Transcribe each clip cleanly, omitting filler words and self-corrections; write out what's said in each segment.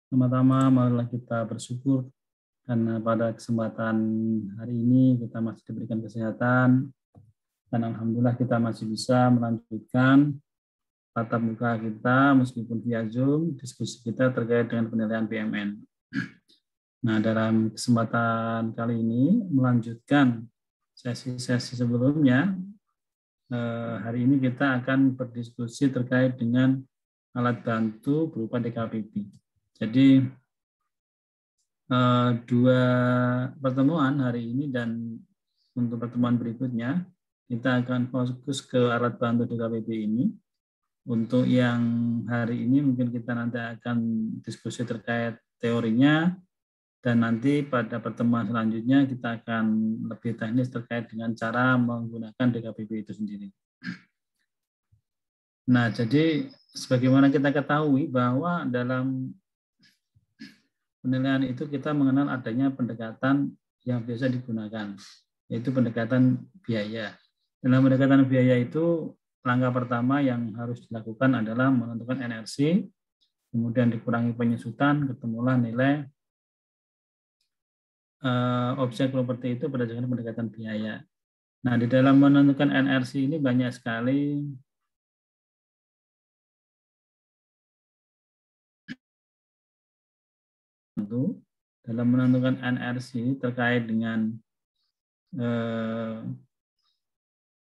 Pertama-tama marilah kita bersyukur karena pada kesempatan hari ini kita masih diberikan kesehatan dan alhamdulillah kita masih bisa melanjutkan tatap muka kita meskipun via Zoom diskusi kita terkait dengan penilaian PMN. Nah, dalam kesempatan kali ini melanjutkan sesi-sesi sebelumnya, hari ini kita akan berdiskusi terkait dengan alat bantu berupa DKPP. Jadi dua pertemuan hari ini dan untuk pertemuan berikutnya kita akan fokus ke alat bantu DKPP ini. Untuk yang hari ini mungkin kita nanti akan diskusi terkait teorinya dan nanti pada pertemuan selanjutnya kita akan lebih teknis terkait dengan cara menggunakan DKPP itu sendiri. Nah, jadi sebagaimana kita ketahui bahwa dalam penilaian itu kita mengenal adanya pendekatan yang biasa digunakan, yaitu pendekatan biaya. Dalam pendekatan biaya itu, langkah pertama yang harus dilakukan adalah menentukan NRC, kemudian dikurangi penyusutan, ketemulah nilai objek properti itu berdasarkan pendekatan biaya. Nah, di dalam menentukan NRC ini banyak sekali dalam menentukan NRC terkait dengan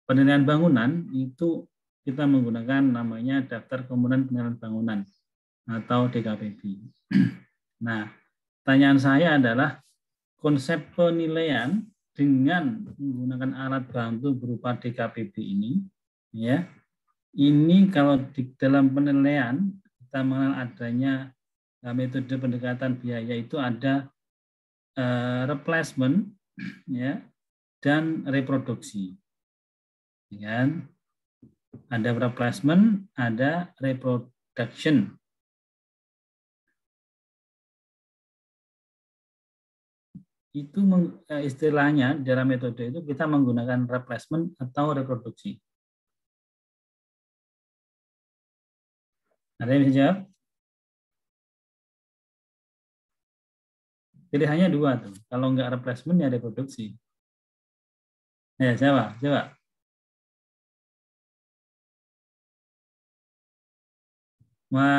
penilaian bangunan itu kita menggunakan namanya daftar komponen penilaian bangunan atau DKPB. Nah, pertanyaan saya adalah konsep penilaian dengan menggunakan alat bantu berupa DKPB ini, ya, ini kalau di dalam penilaian kita mengenal adanya metode pendekatan biaya itu ada replacement, ya, dan reproduksi. Kan? Ada replacement, ada reproduction. Itu istilahnya dalam metode itu kita menggunakan replacement atau reproduksi. Ada yang bisa jawab? Pilihannya dua tuh. Kalau enggak replacement ya reproduksi. Ya, coba.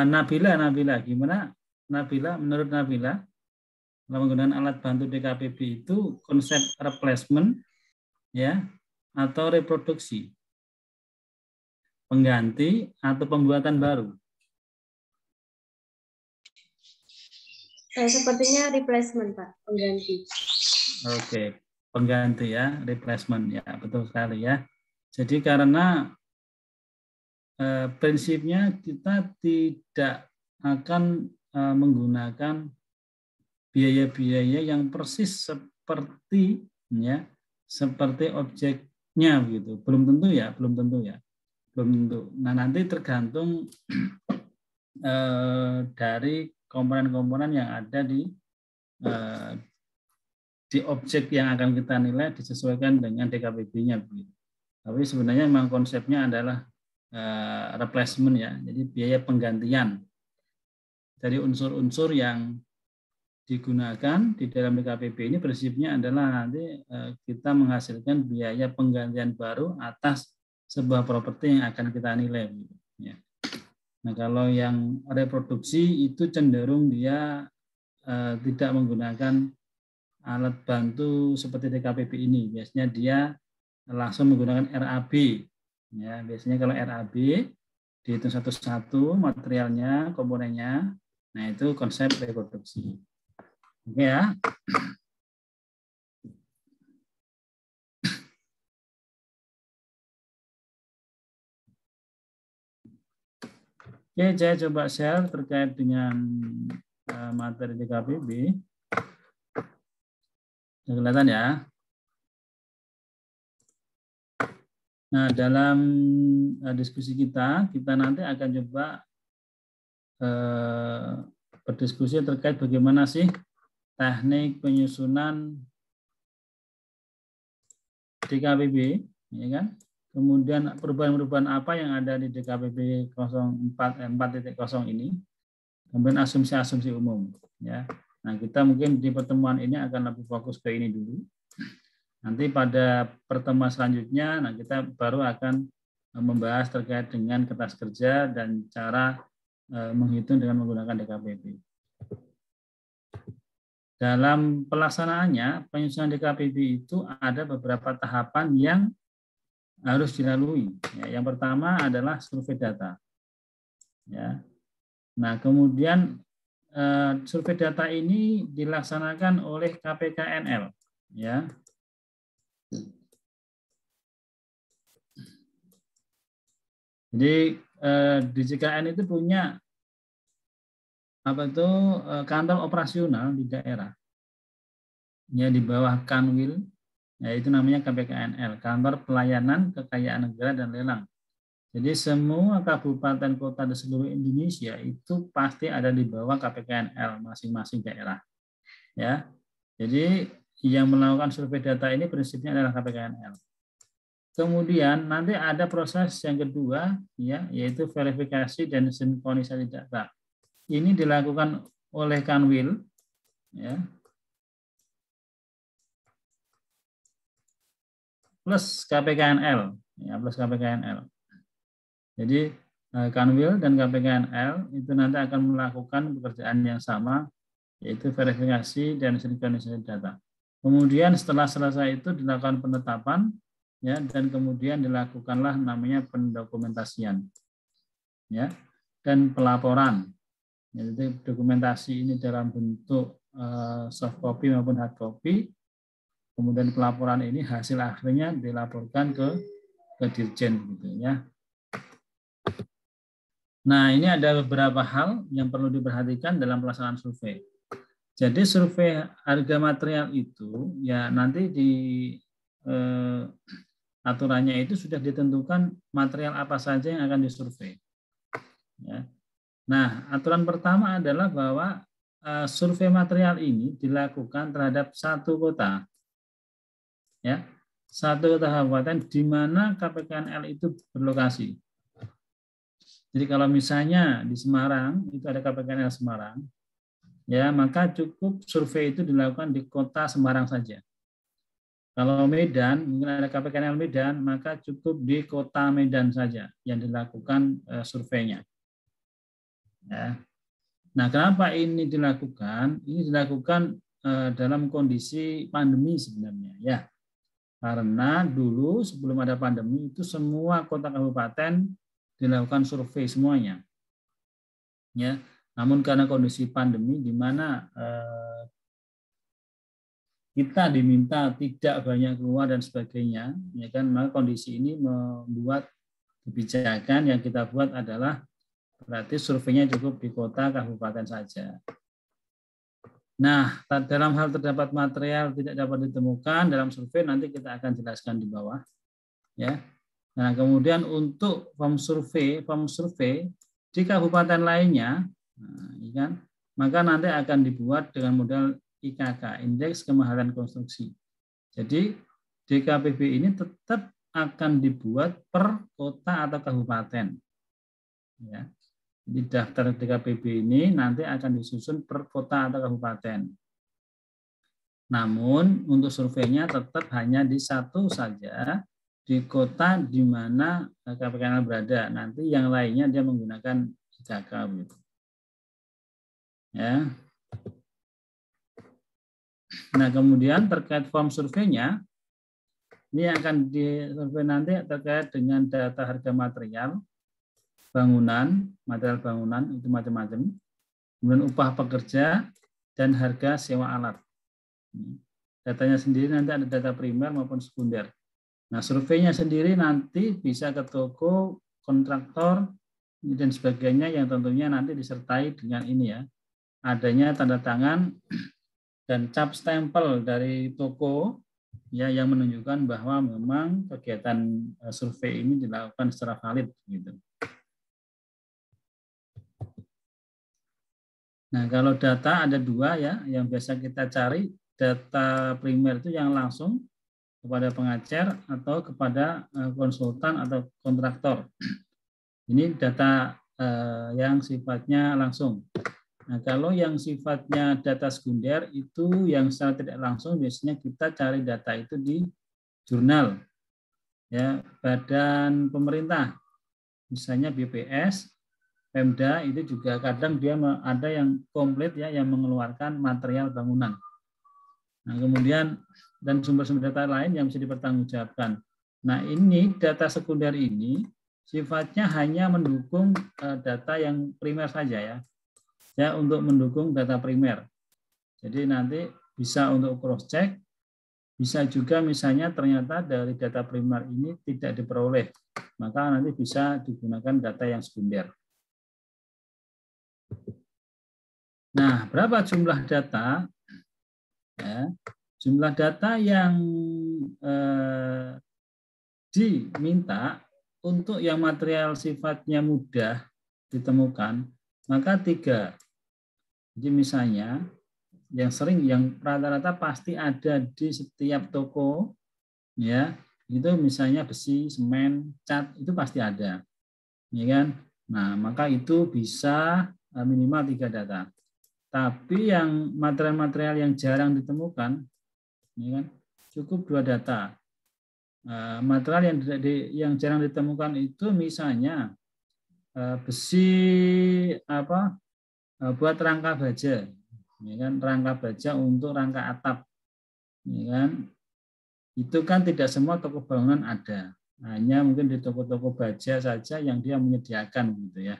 Nabila, gimana? Nabila, menurut Nabila, kalau menggunakan alat bantu DKPB itu konsep replacement, ya, atau reproduksi, pengganti atau pembuatan baru. Sepertinya replacement, Pak, pengganti. Oke, pengganti ya, replacement ya, betul sekali ya. Jadi karena prinsipnya kita tidak akan menggunakan biaya-biaya yang persis seperti ya, seperti objeknya begitu. Belum tentu ya. Nah, nanti tergantung dari komponen-komponen yang ada di objek yang akan kita nilai disesuaikan dengan DKPB-nya begitu. Tapi sebenarnya memang konsepnya adalah replacement ya, jadi biaya penggantian dari unsur-unsur yang digunakan di dalam DKPB ini prinsipnya adalah nanti kita menghasilkan biaya penggantian baru atas sebuah properti yang akan kita nilai. Ya. Nah, kalau yang reproduksi itu cenderung dia tidak menggunakan alat bantu seperti DKPB ini. Biasanya dia langsung menggunakan RAB. Ya, biasanya kalau RAB dihitung satu-satu materialnya, komponennya. Nah, itu konsep reproduksi. Oke ya. Oke, saya coba share terkait dengan materi DKPB. Kelihatan ya. Nah, dalam diskusi kita nanti akan coba berdiskusi terkait bagaimana sih teknik penyusunan DKPB, ya kan? Kemudian perubahan-perubahan apa yang ada di DKPB 4.0 ini. kemudian asumsi-asumsi umum. Ya. Nah, kita mungkin di pertemuan ini akan lebih fokus ke ini dulu. Nanti pada pertemuan selanjutnya, nah kita baru akan membahas terkait dengan kertas kerja dan cara menghitung dengan menggunakan DKPB. Dalam pelaksanaannya, penyusunan DKPB itu ada beberapa tahapan yang harus dilalui. Ya, yang pertama adalah survei data. Ya. Nah, kemudian survei data ini dilaksanakan oleh KPKNL. Ya. Jadi DJKN itu punya kantor operasional di daerah. Ya, di bawah Kanwil, yaitu namanya KPKNL, Kantor Pelayanan Kekayaan Negara dan Lelang. Jadi semua kabupaten kota di seluruh Indonesia itu pasti ada di bawah KPKNL masing-masing daerah. Ya. Jadi yang melakukan survei data ini prinsipnya adalah KPKNL. Kemudian nanti ada proses yang kedua, ya, yaitu verifikasi dan sinkronisasi data. Ini dilakukan oleh Kanwil, ya, plus KPKNL, ya, plus KPKNL. Jadi Kanwil dan KPKNL itu nanti akan melakukan pekerjaan yang sama, yaitu verifikasi dan sinkronisasi data. Kemudian setelah selesai itu dilakukan penetapan, ya, dan kemudian dilakukanlah namanya pendokumentasian, ya, dan pelaporan. Jadi dokumentasi ini dalam bentuk soft copy maupun hard copy. Kemudian pelaporan ini hasil akhirnya dilaporkan ke Dirjen, gitu ya. Nah, ini ada beberapa hal yang perlu diperhatikan dalam pelaksanaan survei. Jadi survei harga material itu ya nanti di aturannya itu sudah ditentukan material apa saja yang akan disurvei. Ya. Nah, aturan pertama adalah bahwa survei material ini dilakukan terhadap satu kota, ya, satu kota kabupaten di mana KPKNL itu berlokasi. Jadi kalau misalnya di Semarang itu ada KPKNL Semarang, ya maka cukup survei itu dilakukan di kota Semarang saja. Kalau Medan, mungkin ada KPKNL Medan, maka cukup di kota Medan saja yang dilakukan surveinya. Ya. Nah, kenapa ini dilakukan? Ini dilakukan dalam kondisi pandemi sebenarnya, ya. Karena dulu sebelum ada pandemi itu semua kota kabupaten dilakukan survei semuanya, ya. Namun karena kondisi pandemi di mana kita diminta tidak banyak keluar dan sebagainya, ya kan, maka kondisi ini membuat kebijakan yang kita buat adalah berarti surveinya cukup di kota kabupaten saja. Nah, dalam hal terdapat material tidak dapat ditemukan dalam survei nanti kita akan jelaskan di bawah, ya. Nah, kemudian untuk form survei di kabupaten lainnya, nah, ya kan, maka nanti akan dibuat dengan modal IKK, Indeks Kemahalan Konstruksi. Jadi DKPB ini tetap akan dibuat per kota atau kabupaten. Ya. Jadi daftar DKPB ini nanti akan disusun per kota atau kabupaten. Namun untuk surveinya tetap hanya di satu saja, di kota di mana KPKNL berada. Nanti yang lainnya dia menggunakan IKK. Gitu. Ya. Nah, kemudian terkait form surveinya, ini akan disurvei nanti terkait dengan data harga material, bangunan, material bangunan itu macam-macam, kemudian upah pekerja, dan harga sewa alat. Datanya sendiri nanti ada data primer maupun sekunder. Nah, surveinya sendiri nanti bisa ke toko, kontraktor, dan sebagainya yang tentunya nanti disertai dengan ini ya, adanya tanda tangan dan cap stempel dari toko ya yang menunjukkan bahwa memang kegiatan survei ini dilakukan secara valid gitu. Nah, kalau data ada dua ya yang biasa kita cari, data primer itu yang langsung kepada pengajar atau kepada konsultan atau kontraktor. Ini data yang sifatnya langsung. Nah, kalau yang sifatnya data sekunder itu yang secara tidak langsung biasanya kita cari data itu di jurnal, ya, badan pemerintah, misalnya BPS, Pemda itu juga kadang dia ada yang komplit ya, yang mengeluarkan material bangunan. Nah, kemudian dan sumber-sumber data lain yang bisa dipertanggungjawabkan. Nah, ini data sekunder ini sifatnya hanya mendukung data yang primer saja ya, untuk mendukung data primer. Jadi nanti bisa untuk cross check, bisa juga misalnya ternyata dari data primer ini tidak diperoleh, maka nanti bisa digunakan data yang sekunder. Nah, berapa jumlah data? Ya, jumlah data yang diminta untuk yang material sifatnya mudah ditemukan, maka 3. Jadi misalnya yang sering, yang rata-rata pasti ada di setiap toko, ya, itu misalnya besi, semen, cat, itu pasti ada, ya kan? Nah, maka itu bisa minimal 3 data. Tapi yang material-material yang jarang ditemukan, ya kan, cukup 2 data. Material yang jarang ditemukan itu misalnya besi buat rangka baja, ya kan, rangka baja untuk rangka atap, ya kan, itu kan tidak semua toko bangunan ada, hanya mungkin di toko-toko baja saja yang dia menyediakan gitu ya.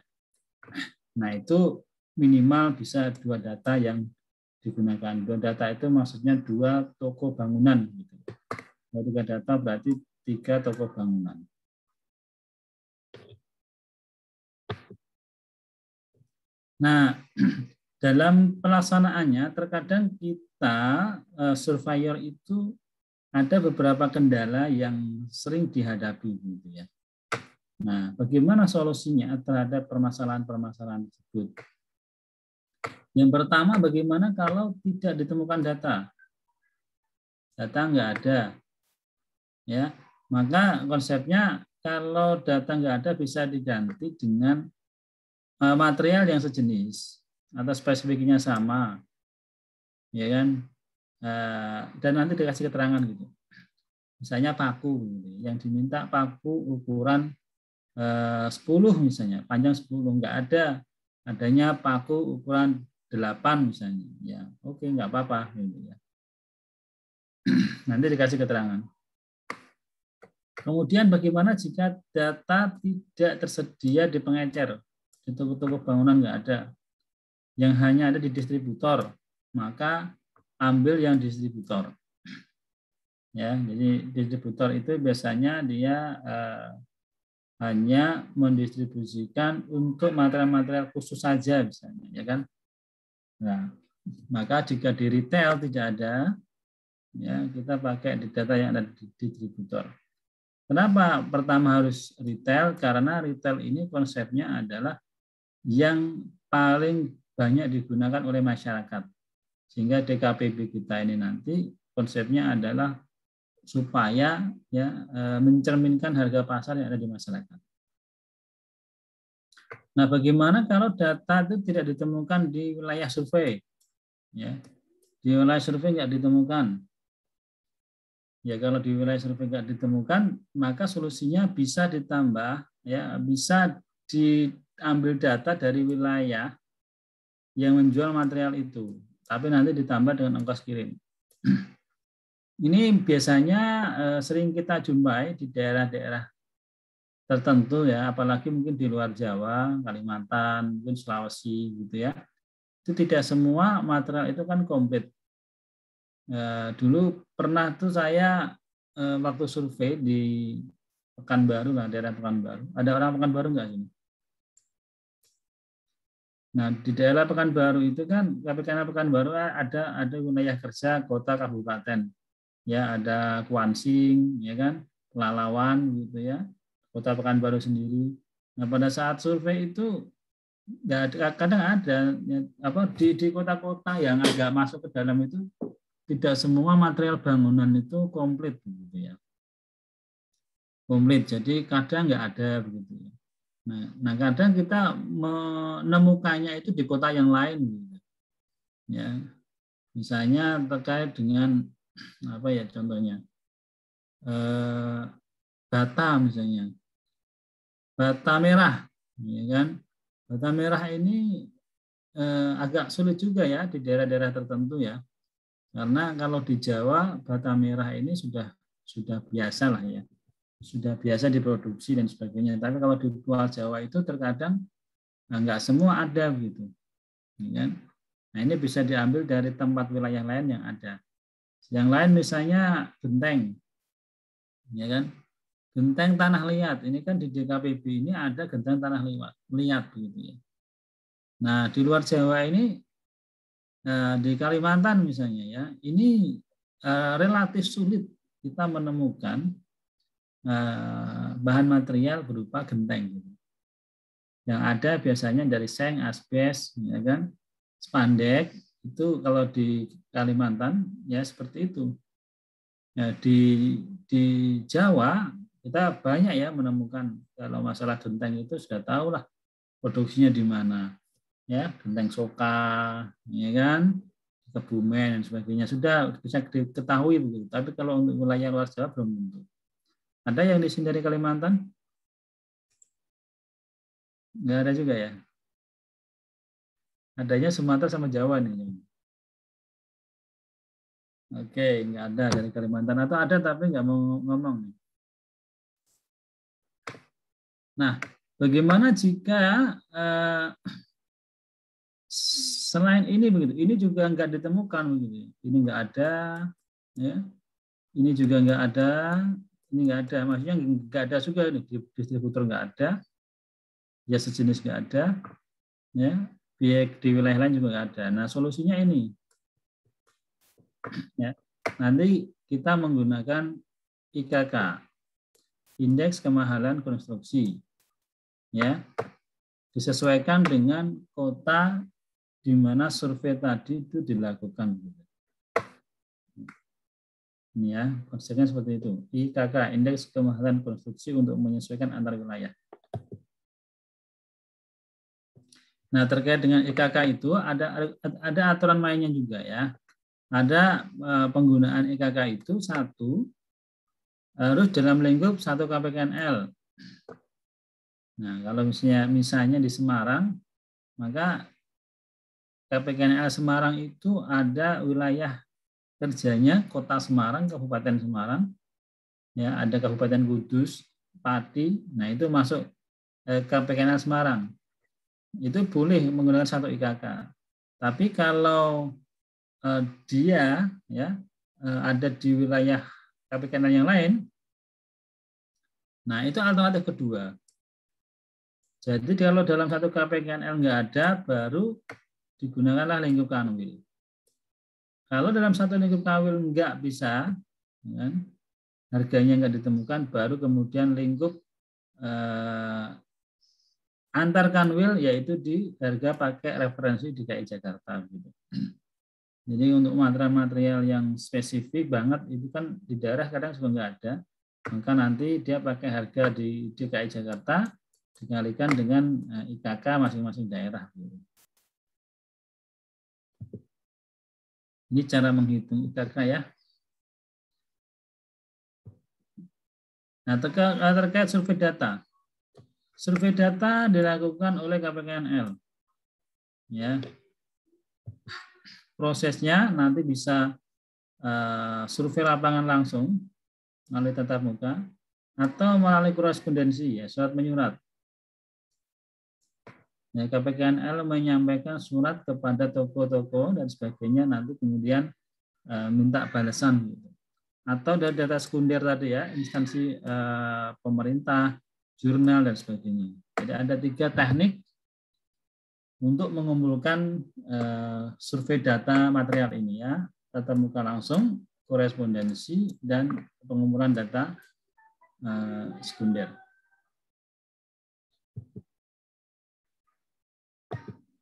Nah, itu minimal bisa 2 data yang digunakan. 2 data itu maksudnya 2 toko bangunan gitu. Kalau 3 data berarti 3 toko bangunan. Nah, dalam pelaksanaannya terkadang kita surveyor itu ada beberapa kendala yang sering dihadapi gitu ya. Nah, bagaimana solusinya terhadap permasalahan-permasalahan tersebut? Yang pertama, bagaimana kalau tidak ditemukan data? Data nggak ada, ya. Maka konsepnya kalau data nggak ada bisa diganti dengan material yang sejenis atau spesifiknya sama, ya kan? Dan nanti dikasih keterangan gitu. Misalnya paku, gitu. Yang diminta paku ukuran 10 misalnya, panjang 10, nggak ada, adanya paku ukuran 8 misalnya, ya oke, nggak apa-apa gitu ya. Nanti dikasih keterangan. Kemudian bagaimana jika data tidak tersedia di pengecer, di toko-toko bangunan nggak ada, yang hanya ada di distributor, maka ambil yang distributor. Ya, jadi distributor itu biasanya dia hanya mendistribusikan untuk material-material khusus saja misalnya, ya kan? Nah, maka jika di retail tidak ada, ya kita pakai di data yang ada di distributor. Kenapa pertama harus retail? Karena retail ini konsepnya adalah yang paling banyak digunakan oleh masyarakat. Sehingga DKPB kita ini nanti konsepnya adalah supaya ya mencerminkan harga pasar yang ada di masyarakat. Nah, bagaimana kalau data itu tidak ditemukan di wilayah survei? Ya, di wilayah survei nggak ditemukan. Ya, kalau di wilayah survei nggak ditemukan, maka solusinya bisa ditambah, ya, bisa diambil data dari wilayah yang menjual material itu, tapi nanti ditambah dengan ongkos kirim. Ini biasanya sering kita jumpai di daerah-daerah tertentu ya, apalagi mungkin di luar Jawa, Kalimantan, mungkin Sulawesi gitu ya. Itu tidak semua material itu kan komplit. Dulu pernah tuh saya waktu survei di Pekanbaru, lah, daerah Pekanbaru. Ada orang Pekanbaru nggak sini? Nah, di daerah Pekanbaru itu kan, karena Pekanbaru ada wilayah kerja kota kabupaten. Ya, ada Kuansing, ya kan, Pelalawan gitu ya. Kota Pekanbaru sendiri. Nah, pada saat survei itu kadang ada di kota-kota yang agak masuk ke dalam itu tidak semua material bangunan itu komplit gitu ya. Komplit. Jadi kadang nggak ada begitu ya. Nah, kadang kita menemukannya itu di kota yang lain, gitu. Ya, misalnya terkait dengan apa ya contohnya, bata misalnya, bata merah, ya kan? Bata merah ini agak sulit juga ya di daerah-daerah tertentu ya, karena kalau di Jawa bata merah ini sudah biasa lah ya, sudah biasa diproduksi dan sebagainya. Tapi kalau di luar Jawa itu terkadang nggak semua ada gitu, ya kan? Nah ini bisa diambil dari tempat wilayah lain yang ada. Yang lain misalnya genteng, ya kan? Genteng tanah liat. Ini kan di DKPB ini ada genteng tanah liat gitu ya. Nah di luar Jawa ini di Kalimantan misalnya ya, ini relatif sulit kita menemukan bahan material berupa genteng. Gitu. Yang ada biasanya dari seng, asbes, ya kan, spandek. Itu kalau di Kalimantan ya seperti itu. Nah, di Jawa kita banyak ya menemukan kalau masalah genteng itu sudah tahu lah produksinya di mana. Ya, genteng Soka, ya kan, Kebumen dan sebagainya sudah bisa diketahui begitu. Tapi kalau untuk wilayah luar Jawa belum tentu. Ada yang di sini dari Kalimantan? Nggak ada juga ya. Adanya Sumatera sama Jawa nih. Oke, nggak ada dari Kalimantan atau ada tapi nggak mau ngomong. Nah, bagaimana jika selain ini begitu, ini juga nggak ditemukan begitu, ini nggak ada, ya, ini juga nggak ada, ini nggak ada, maksudnya nggak ada juga nih distributor nggak ada, ya sejenis nggak ada, ya, biaya di wilayah lain juga nggak ada. Nah, solusinya ini, ya, nanti kita menggunakan IKK, indeks kemahalan konstruksi, ya, disesuaikan dengan kota di mana survei tadi itu dilakukan. Ini ya, konsepnya seperti itu. IKK, indeks kemahalan konstruksi untuk menyesuaikan antar wilayah. Nah, terkait dengan IKK itu ada aturan mainnya juga ya. Ada penggunaan IKK itu satu harus dalam lingkup 1 KPKNL. Nah, kalau misalnya di Semarang, maka KPKNL Semarang itu ada wilayah kerjanya Kota Semarang, Kabupaten Semarang, ya ada Kabupaten Kudus, Pati, nah itu masuk KPKNL Semarang. Itu boleh menggunakan 1 IKK. Tapi kalau dia ya ada di wilayah KPKNL yang lain, nah itu alternatif kedua. Jadi kalau dalam 1 KPKNL nggak ada, baru digunakanlah lingkup kanwil. Kalau dalam 1 lingkup kanwil nggak bisa, kan, harganya nggak ditemukan, baru kemudian lingkup antar kanwil, yaitu di harga pakai referensi DKI Jakarta. Gitu. Jadi untuk material-material yang spesifik banget itu kan di daerah kadang juga nggak ada, maka nanti dia pakai harga di DKI Jakarta dikalikan dengan IKK masing-masing daerah. Gitu. Ini cara menghitung IKK ya. Nah, terkait survei data. Survei data dilakukan oleh KPKNL. Ya. Prosesnya nanti bisa survei lapangan langsung melalui tatap muka atau melalui korespondensi ya, surat menyurat. Ya, KPKNL menyampaikan surat kepada toko-toko dan sebagainya, nanti kemudian minta balasan gitu. Atau dari data sekunder tadi ya, instansi pemerintah, jurnal dan sebagainya. Jadi ada 3 teknik untuk mengumpulkan survei data material ini ya, tatap muka langsung, korespondensi, dan pengumpulan data sekunder.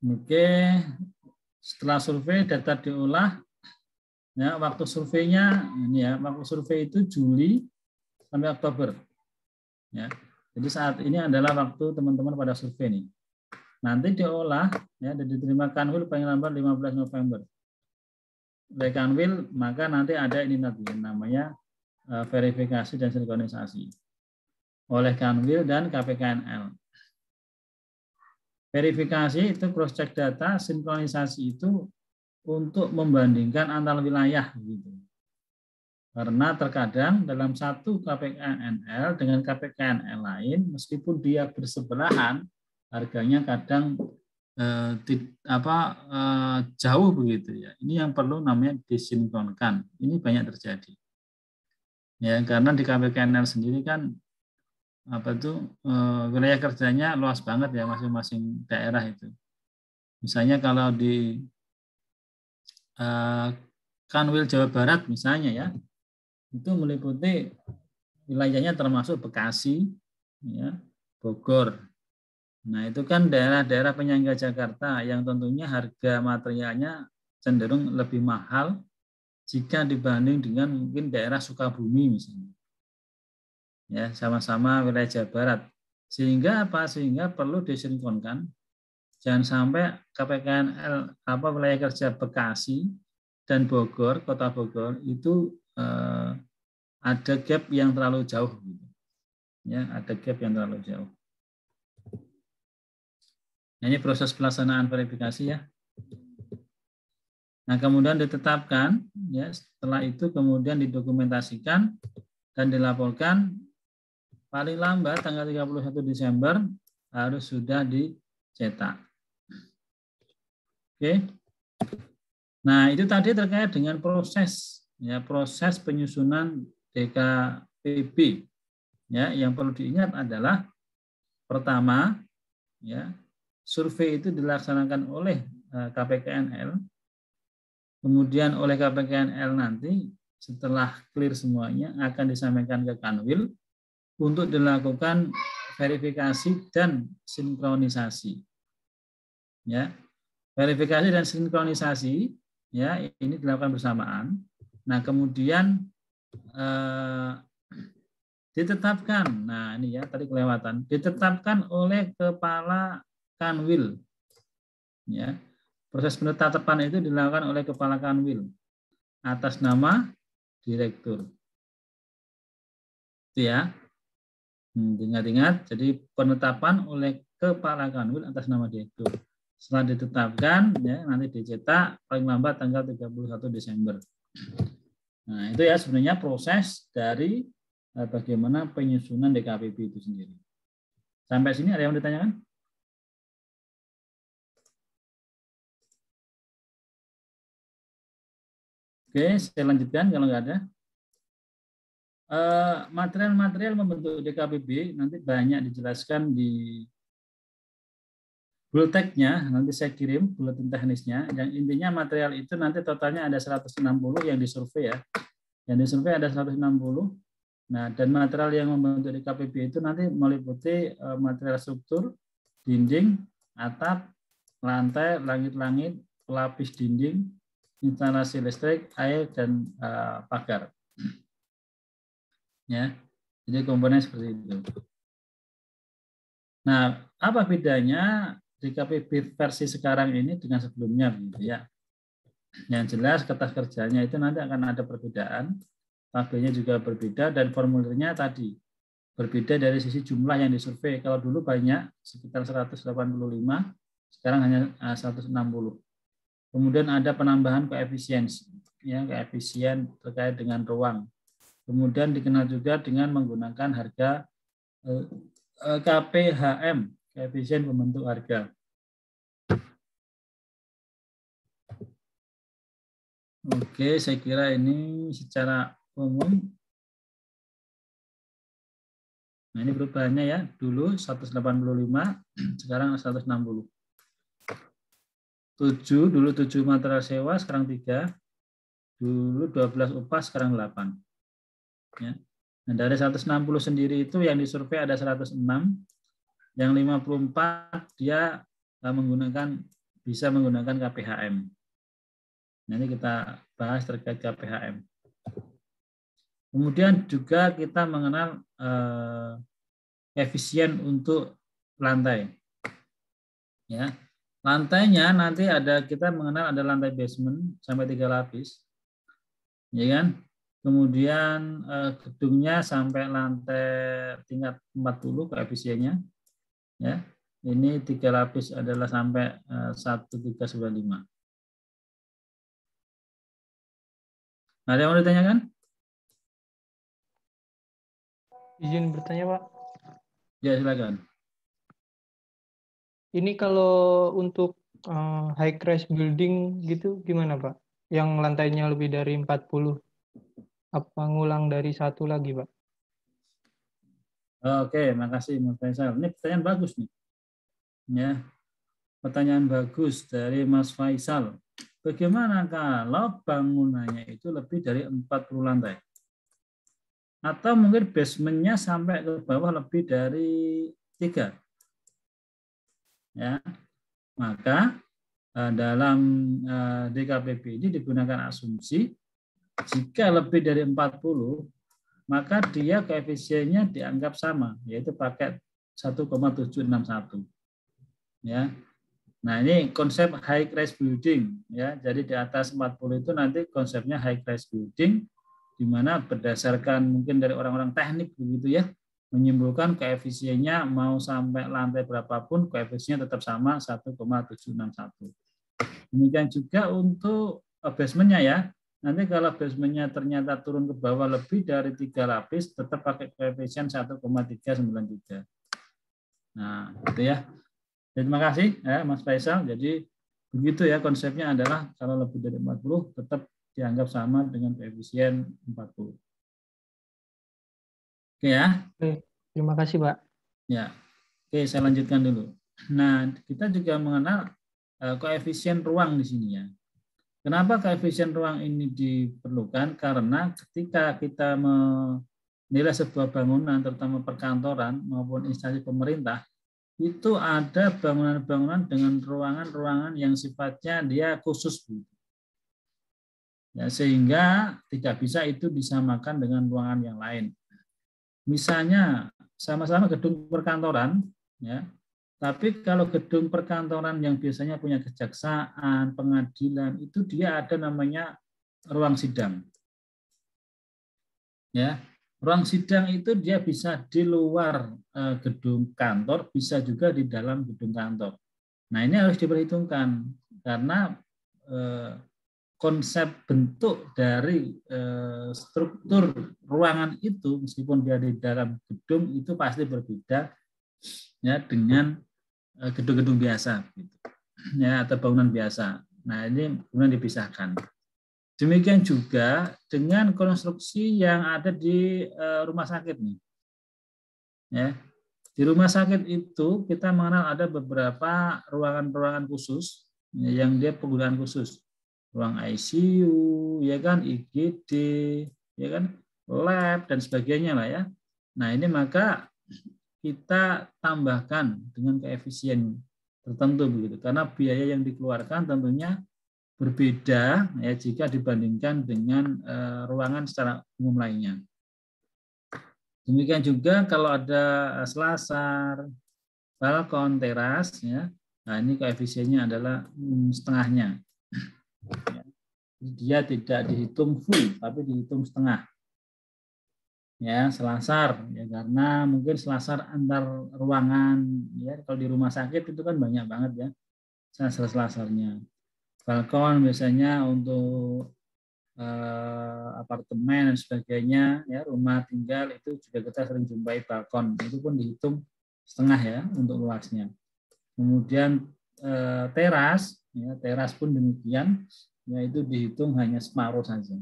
Oke, setelah survei data diolah, ya waktu surveinya ini ya, waktu survei itu Juli sampai Oktober, ya. Jadi saat ini adalah waktu teman-teman pada survei nih. Nanti diolah ya dan diterima Kanwil paling lambat 15 November. Oleh Kanwil maka nanti ada ini nanti namanya verifikasi dan sinkronisasi oleh Kanwil dan KPKNL. Verifikasi itu cross check data, sinkronisasi itu untuk membandingkan antar wilayah gitu. Karena terkadang dalam satu KPKNL dengan KPKNL lain, meskipun dia bersebelahan, harganya kadang jauh begitu ya. Ini yang perlu namanya disinkronkan. Ini banyak terjadi. Ya, karena di KPKNL sendiri kan wilayah kerjanya luas banget ya masing-masing daerah itu. Misalnya kalau di Kanwil Jawa Barat misalnya ya, itu meliputi wilayahnya termasuk Bekasi, ya, Bogor. Nah itu kan daerah-daerah penyangga Jakarta yang tentunya harga materialnya cenderung lebih mahal jika dibanding dengan mungkin daerah Sukabumi misalnya. Ya, sama-sama wilayah Jawa Barat. Sehingga apa? Sehingga perlu disinkronkan. Jangan sampai KPKNL wilayah kerja Bekasi dan Bogor, Kota Bogor itu ada gap yang terlalu jauh. Ya, ada gap yang terlalu jauh. Nah, ini proses pelaksanaan verifikasi ya. Nah, kemudian ditetapkan, ya, setelah itu kemudian didokumentasikan dan dilaporkan paling lambat tanggal 31 Desember harus sudah dicetak. Oke. Nah, itu tadi terkait dengan proses penyusunan DKPB. Ya, yang perlu diingat adalah pertama, ya, survei itu dilaksanakan oleh KPKNL. Kemudian oleh KPKNL nanti setelah clear semuanya akan disampaikan ke Kanwil untuk dilakukan verifikasi dan sinkronisasi. Ya. Verifikasi dan sinkronisasi ya ini dilakukan bersamaan. Nah, kemudian ditetapkan. Nah, ini ya tadi kelewatan. Ditetapkan oleh kepala Kanwil. Ya. Proses penetapan itu dilakukan oleh kepala Kanwil atas nama direktur. Itu ya. Ingat-ingat, jadi penetapan oleh kepala Kanwil atas nama direktur. Setelah ditetapkan, ya, nanti dicetak paling lambat tanggal 31 Desember. Nah, itu ya sebenarnya proses dari bagaimana penyusunan DKPB itu sendiri. Sampai sini ada yang ditanyakan? Oke, saya lanjutkan kalau nggak ada. Material-material membentuk DKPB nanti banyak dijelaskan di bulleteknya, nanti saya kirim buletin teknisnya. Yang intinya material itu nanti totalnya ada 160 yang disurvei ya. Yang disurvei ada 160. Nah, dan material yang membentuk DKPB itu nanti meliputi material struktur, dinding, atap, lantai, langit-langit, pelapis dinding, instalasi listrik, air, dan pagar. Ya, jadi komponen seperti itu. Nah, apa bedanya DKPB versi sekarang ini dengan sebelumnya, gitu ya? Yang jelas kertas kerjanya itu nanti akan ada perbedaan, tabelnya juga berbeda, dan formulirnya tadi berbeda dari sisi jumlah yang disurvei. Kalau dulu banyak, sekitar 185, sekarang hanya 160. Kemudian ada penambahan koefisiensi, ya, koefisien terkait dengan ruang. Kemudian dikenal juga dengan menggunakan harga KPHM, koefisien pembentuk harga. Oke, saya kira ini secara umum. Nah, ini perubahannya ya. Dulu 185, sekarang 160. 7, dulu 7 material sewa, sekarang 3. Dulu 12 upah, sekarang 8. Ya. Nah, dari 160 sendiri itu yang disurvei ada 106, yang 54 dia bisa menggunakan KPHM. Nanti kita bahas terkait KPHM. Kemudian juga kita mengenal koefisien untuk lantai. Ya, lantainya nanti kita mengenal ada lantai basement sampai 3 lapis, ya kan? Kemudian gedungnya sampai lantai tingkat 40 koefisiennya, ya. Ini 3 lapis adalah sampai 1395. Ada yang mau ditanyakan? Izin bertanya, Pak. Ya, silakan. Ini kalau untuk high rise building gitu gimana, Pak? Yang lantainya lebih dari 40. Apa ngulang dari satu lagi, Pak? Oke, makasih Mas Faisal. Ini pertanyaan bagus nih. Ya, pertanyaan bagus dari Mas Faisal. Bagaimana kalau bangunannya itu lebih dari 40 lantai? Atau mungkin basementnya sampai ke bawah lebih dari 3. Ya, maka dalam DKPP ini digunakan asumsi jika lebih dari 40, maka dia koefisiennya dianggap sama, yaitu pakai 1,761. Ya. Nah, ini konsep high rise building, ya. Jadi di atas 40 itu nanti konsepnya high rise building, di mana berdasarkan mungkin dari orang-orang teknik begitu ya, menyimpulkan koefisiennya mau sampai lantai berapapun koefisiennya tetap sama 1,761. Demikian juga untuk basementnya ya. Nanti kalau basementnya ternyata turun ke bawah lebih dari 3 lapis, tetap pakai koefisien 1,393. Nah, gitu ya. Terima kasih ya Mas Faisal. Jadi begitu ya konsepnya adalah kalau lebih dari 40 tetap dianggap sama dengan koefisien 40. Oke ya. Oke, terima kasih, Pak. Ya. Oke, saya lanjutkan dulu. Nah, kita juga mengenal koefisien ruang di sini ya. Kenapa koefisien ruang ini diperlukan? Karena ketika kita menilai sebuah bangunan, terutama perkantoran maupun instansi pemerintah, itu ada bangunan-bangunan dengan ruangan-ruangan yang sifatnya dia khusus. Ya, sehingga tidak bisa itu disamakan dengan ruangan yang lain. Misalnya, sama-sama gedung perkantoran, ya, tapi kalau gedung perkantoran yang biasanya punya kejaksaan, pengadilan, itu dia ada namanya ruang sidang. Ya, ruang sidang itu dia bisa di luar gedung kantor, bisa juga di dalam gedung kantor. Nah, ini harus diperhitungkan karena konsep bentuk dari struktur ruangan itu meskipun dia di dalam gedung itu pasti berbeda ya dengan gedung-gedung biasa gitu. Ya, atau bangunan biasa. Nah, ini kemudian dipisahkan. Demikian juga dengan konstruksi yang ada di rumah sakit nih. Ya. Di rumah sakit itu kita mengenal ada beberapa ruangan-ruangan khusus yang dia penggunaan khusus. Ruang ICU, ya kan, IGD, ya kan, lab dan sebagainya lah ya. Nah, ini maka kita tambahkan dengan koefisien tertentu begitu karena biaya yang dikeluarkan tentunya berbeda ya jika dibandingkan dengan ruangan secara umum lainnya. Demikian juga kalau ada selasar, balkon, teras ya. Nah, ini koefisiennya adalah setengahnya. Dia tidak dihitung full tapi dihitung setengah. Ya, selasar ya karena mungkin selasar antar ruangan ya kalau di rumah sakit itu kan banyak banget ya selasar-selasarnya. Balkon biasanya untuk apartemen dan sebagainya ya rumah tinggal itu juga kita sering jumpai balkon itu pun dihitung setengah ya untuk luasnya. Kemudian teras ya teras pun demikian ya itu dihitung hanya separuh saja.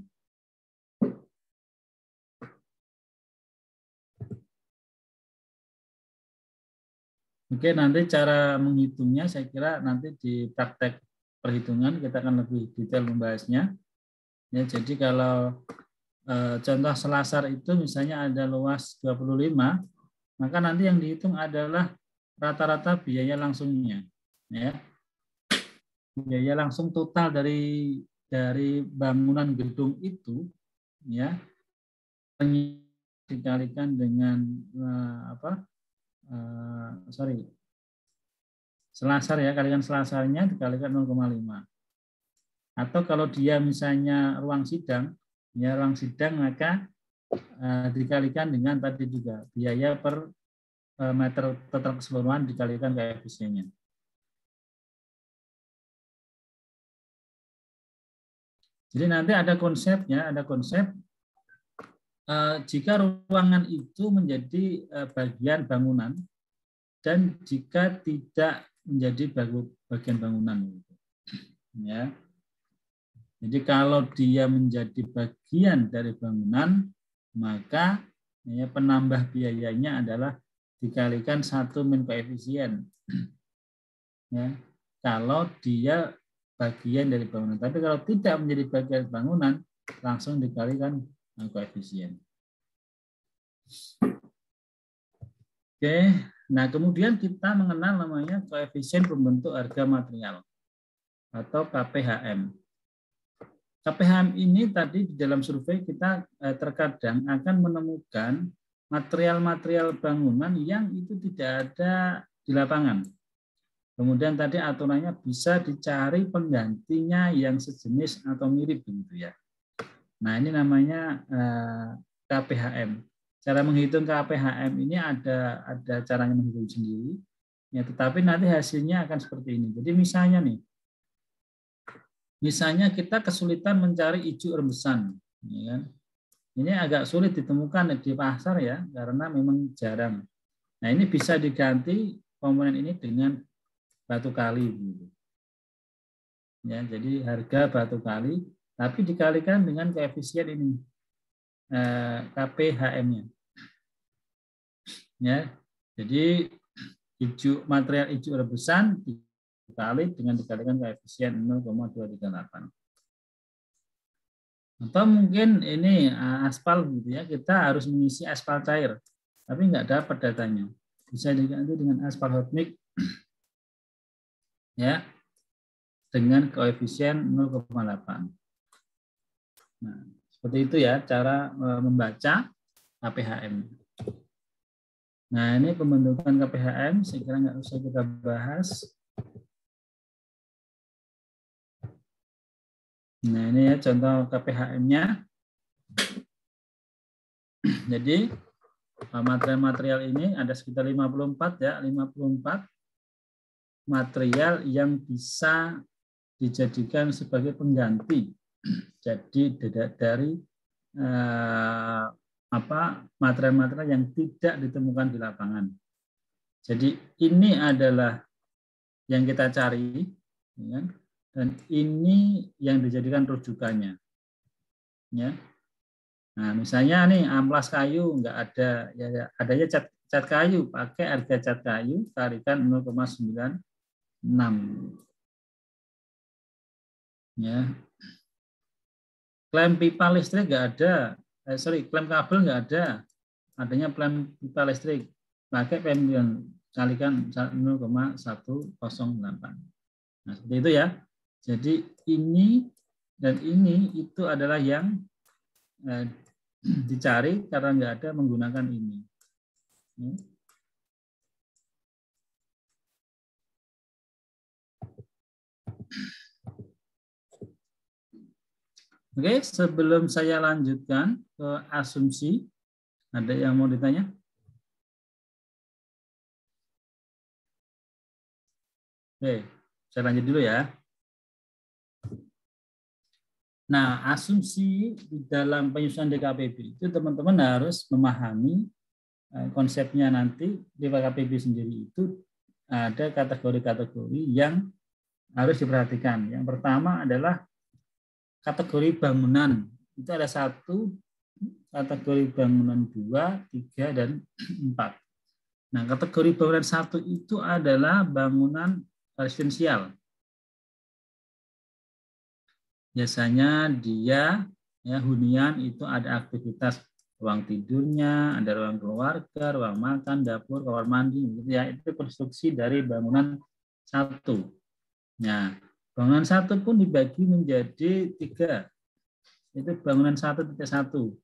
Oke, nanti cara menghitungnya saya kira nanti di praktek perhitungan kita akan lebih detail membahasnya. Ya, jadi kalau contoh selasar itu misalnya ada luas 25, maka nanti yang dihitung adalah rata-rata biaya langsungnya. Ya. Biaya langsung total dari bangunan gedung itu ya dikalikan dengan selasar ya, kalikan selasarnya dikalikan 0,5. Atau kalau dia misalnya ruang sidang, ya ruang sidang maka dikalikan dengan tadi juga biaya per meter total keseluruhan dikalikan koefisiennya. Jadi nanti ada konsepnya, ada konsep jika ruangan itu menjadi bagian bangunan dan jika tidak menjadi bagian bangunan. Ya. Jadi kalau dia menjadi bagian dari bangunan, maka ya, penambah biayanya adalah dikalikan 1 min koefisien. Ya. Kalau dia bagian dari bangunan. Tapi kalau tidak menjadi bagian bangunan, langsung dikalikan koefisien. Oke, nah kemudian kita mengenal namanya koefisien pembentuk harga material atau KPHM. KPHM ini tadi di dalam survei kita terkadang akan menemukan material-material bangunan yang itu tidak ada di lapangan. Kemudian tadi aturannya bisa dicari penggantinya yang sejenis atau mirip begitu ya. Nah, ini namanya KPHM. Cara menghitung KPHM ini ada caranya menghitung sendiri. Ya, tetapi nanti hasilnya akan seperti ini. Jadi misalnya nih, misalnya kita kesulitan mencari ijuk rembesan, ya kan? Ini agak sulit ditemukan di pasar ya, karena memang jarang. Nah, ini bisa diganti komponen ini dengan batu kali. Ya, jadi harga batu kali, tapi dikalikan dengan koefisien ini, KPHM-nya. Ya, jadi material ijuk rebesan dikali dengan dikalikan koefisien 0,238. Atau mungkin ini aspal gitu ya, kita harus mengisi aspal cair, tapi nggak dapat datanya. Bisa diganti dengan aspal hot mix ya, dengan koefisien 0,8. Nah, seperti itu ya cara membaca KPHM. Nah, ini pembentukan KPHM, saya kira nggak usah kita bahas. Nah, ini ya contoh KPHM-nya. Jadi, material-material ini ada sekitar 54 ya, 54 material yang bisa dijadikan sebagai pengganti. Jadi dari material-material yang tidak ditemukan di lapangan. Jadi ini adalah yang kita cari, ya, dan ini yang dijadikan rujukannya. Ya. Nah, misalnya nih amplas kayu nggak ada, ya adanya cat kayu, pakai harga cat kayu kalikan 0,96. Ya. Klaim pipa listrik nggak ada, klaim kabel nggak ada, adanya klaim pipa listrik, pakai PM kalikan 0,108. Nah, seperti itu ya. Jadi ini dan ini itu adalah yang dicari karena nggak ada menggunakan ini. Oke, sebelum saya lanjutkan ke asumsi, ada yang mau ditanya? Oke, saya lanjut dulu ya. Nah, asumsi di dalam penyusunan DKPB itu teman-teman harus memahami konsepnya nanti di DKPB sendiri itu ada kategori-kategori yang harus diperhatikan. Yang pertama adalah kategori bangunan. Itu ada 1, kategori bangunan 2, 3, dan 4. Nah, kategori bangunan 1 itu adalah bangunan residensial. Biasanya dia ya hunian itu ada aktivitas ruang tidurnya, ada ruang keluarga, ruang makan, dapur, kamar mandi, gitu ya. Itu konstruksi dari bangunan 1. Nah, bangunan 1 pun dibagi menjadi 3. Itu bangunan 1.1.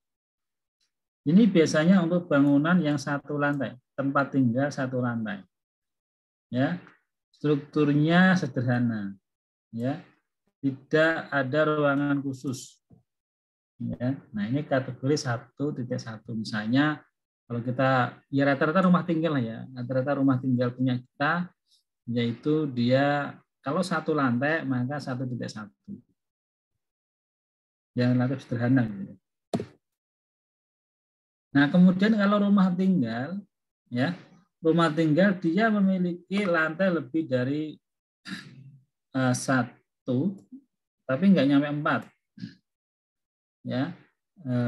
Ini biasanya untuk bangunan yang satu lantai, tempat tinggal satu lantai. Ya, strukturnya sederhana. Ya, tidak ada ruangan khusus. Ya, nah ini kategori 1.1. Misalnya kalau kita ya rata-rata rumah tinggal lah ya, rata-rata rumah tinggal punya kita yaitu dia kalau satu lantai maka 1.1. Yang relatif sederhana gitu. Nah, kemudian kalau rumah tinggal ya, rumah tinggal dia memiliki lantai lebih dari 1, tapi nggak nyampe 4. Ya,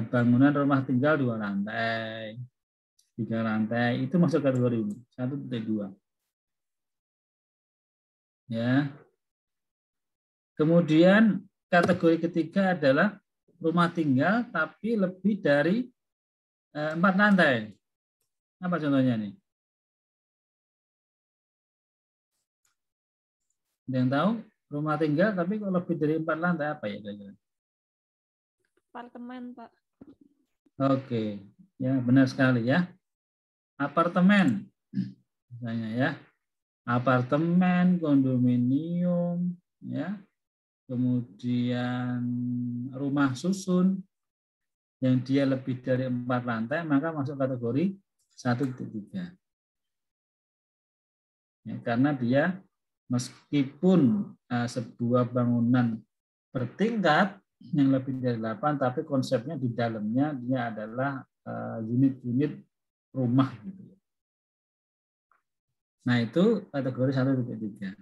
bangunan rumah tinggal 2 lantai, 3 lantai itu masuk kategori ini 1.2. Ya. Kemudian kategori ketiga adalah rumah tinggal tapi lebih dari 4 lantai. Apa contohnya nih? Ada yang tahu? Rumah tinggal tapi kalau lebih dari 4 lantai apa ya kira-kira? Apartemen, Pak. Oke, ya benar sekali ya. Apartemen, misalnya ya. Apartemen, kondominium, ya. Kemudian rumah susun yang dia lebih dari 4 lantai maka masuk kategori 1.3. Ya, karena dia meskipun sebuah bangunan bertingkat yang lebih dari 8, tapi konsepnya di dalamnya dia adalah unit-unit rumah gitu. Nah, itu kategori 1.3.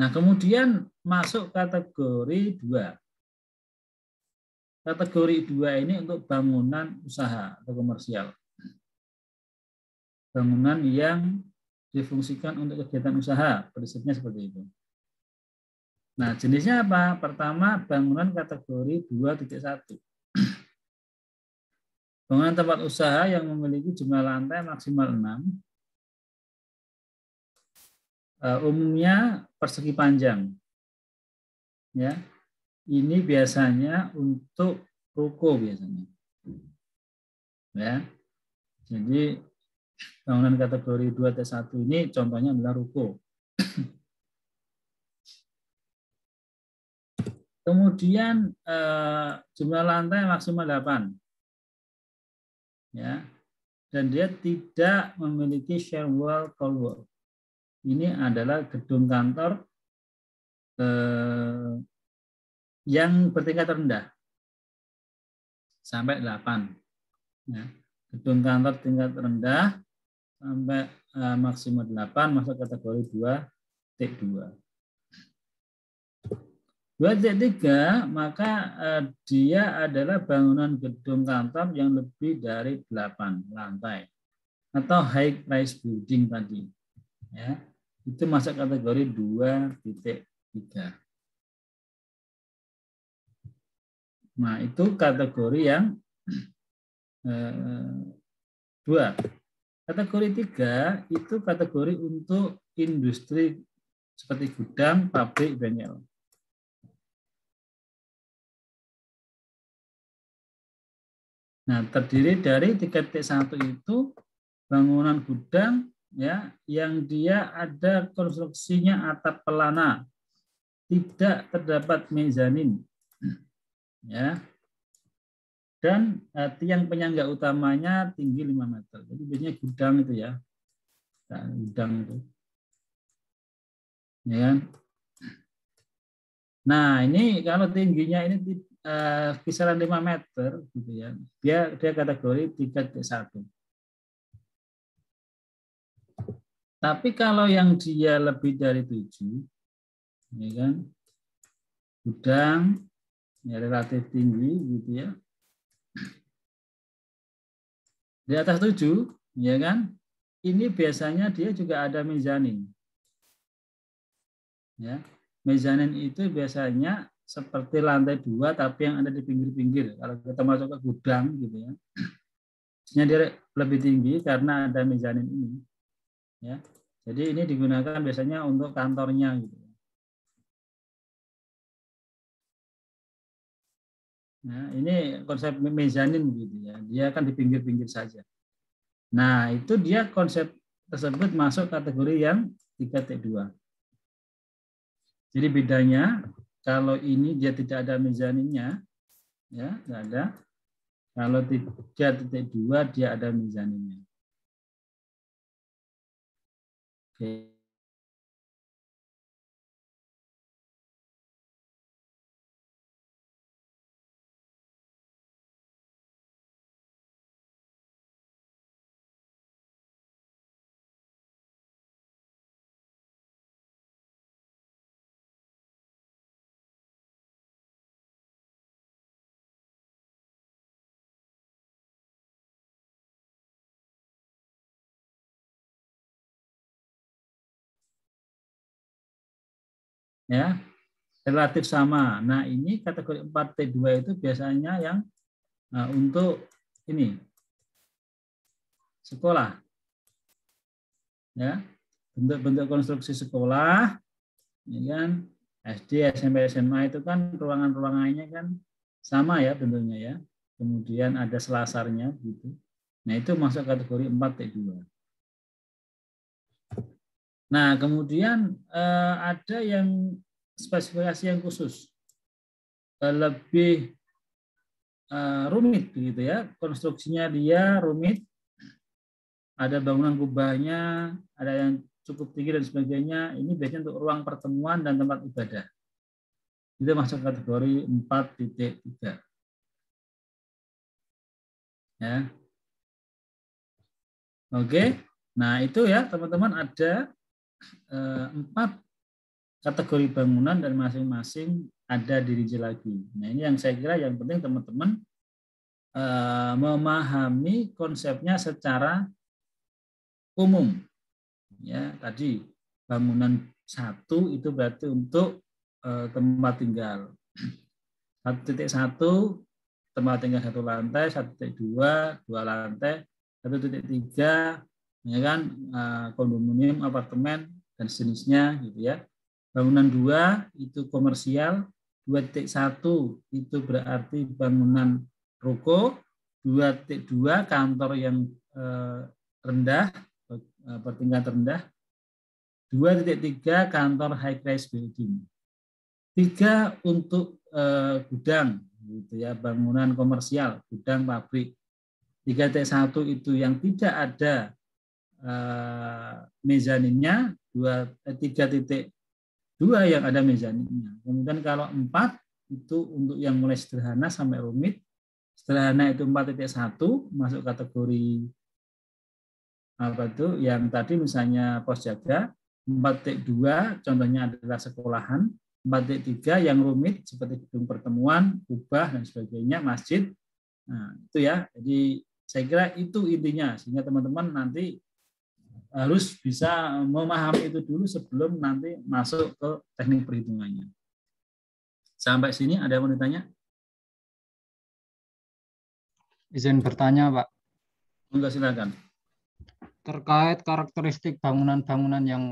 Nah, kemudian masuk kategori 2. Kategori 2 ini untuk bangunan usaha atau komersial. Bangunan yang difungsikan untuk kegiatan usaha, prinsipnya seperti itu. Nah, jenisnya apa? Pertama, bangunan kategori 2.1. Bangunan tempat usaha yang memiliki jumlah lantai maksimal 6, umumnya persegi panjang. Ya, ini biasanya untuk ruko biasanya. Ya, jadi bangunan kategori 2.1 ini contohnya adalah ruko. Kemudian jumlah lantai maksimal 8. Ya. Dan dia tidak memiliki share wall cold wall. Ini adalah gedung kantor yang bertingkat rendah sampai 8. Ya. Gedung kantor tingkat rendah sampai maksimal 8 masuk kategori 2.2. 2.3 maka dia adalah bangunan gedung kantor yang lebih dari 8 lantai atau high rise building tadi. Ya, itu masuk kategori 2.3. Nah, itu kategori yang 2. Kategori 3 itu kategori untuk industri seperti gudang, pabrik, bengkel. Nah, terdiri dari 3.1 itu bangunan gudang ya yang dia ada konstruksinya atap pelana, tidak terdapat mezanin. Ya. Dan tiang penyangga utamanya tinggi 5 meter. Jadi biasanya gudang itu ya. Nah, gudang itu. Ya. Nah, ini kalau tingginya ini kisaran 5 meter gitu ya. Dia kategori 3.1. Tapi kalau yang dia lebih dari 7, ya kan, gudang ya relatif tinggi gitu ya. Di atas 7, ya kan, ini biasanya dia juga ada mezanin. Ya, mezanin itu biasanya seperti lantai 2 tapi yang ada di pinggir-pinggir. Kalau kita masuk ke gudang gitu ya, biasanya dia lebih tinggi karena ada mezanin ini. Ya, jadi ini digunakan biasanya untuk kantornya gitu. Nah, ini konsep mezanin gitu ya. Dia kan di pinggir-pinggir saja. Nah, itu dia konsep tersebut masuk kategori yang 3T2. Jadi bedanya kalau ini dia tidak ada mezaninnya, ya, tidak ada. Kalau 3.2 dia ada mezaninnya. Oke. Ya, relatif sama. Nah, ini kategori 4T2 itu biasanya yang untuk ini sekolah. Ya, bentuk-bentuk konstruksi sekolah, ya kan, SD, SMP, SMA itu kan ruangan-ruangannya kan sama ya bentuknya ya. Kemudian ada selasarnya gitu. Nah, itu masuk kategori 4T2. Nah, kemudian ada yang spesifikasi yang khusus, lebih rumit begitu ya, konstruksinya dia rumit, ada bangunan kubahnya, ada yang cukup tinggi dan sebagainya. Ini biasanya untuk ruang pertemuan dan tempat ibadah. Itu masuk kategori 4.3. Ya. Oke. Nah, itu ya teman-teman, ada 4 kategori bangunan dan masing-masing ada dirinci lagi. Nah, ini yang saya kira yang penting teman-teman memahami konsepnya secara umum. Ya, tadi bangunan 1 itu berarti untuk tempat tinggal. 1.1 tempat tinggal 1 lantai, 1.2 2 lantai, 1.3 ya kan, kondominium, apartemen dan sejenisnya gitu ya. Bangunan 2 itu komersial, 2.1 itu berarti bangunan ruko, 2.2 kantor yang rendah, bertingkat rendah, 2.3 kantor high rise building, 3 untuk gudang gitu ya, bangunan komersial, gudang, pabrik. 3.1 itu yang tidak ada mezaninnya, 3.2 yang ada mezaninnya. Kemudian kalau 4 itu untuk yang mulai sederhana sampai rumit. Sederhana itu 4.1 masuk kategori apa itu yang tadi misalnya pos jaga. 4.2 contohnya adalah sekolahan. 4.3 yang rumit seperti gedung pertemuan, kubah dan sebagainya, masjid. Nah, itu ya. Jadi saya kira itu intinya, sehingga teman-teman nanti harus bisa memahami itu dulu sebelum nanti masuk ke teknik perhitungannya. Sampai sini ada yang mau ditanya? Izin bertanya, Pak. Enggak, silakan. Terkait karakteristik bangunan-bangunan yang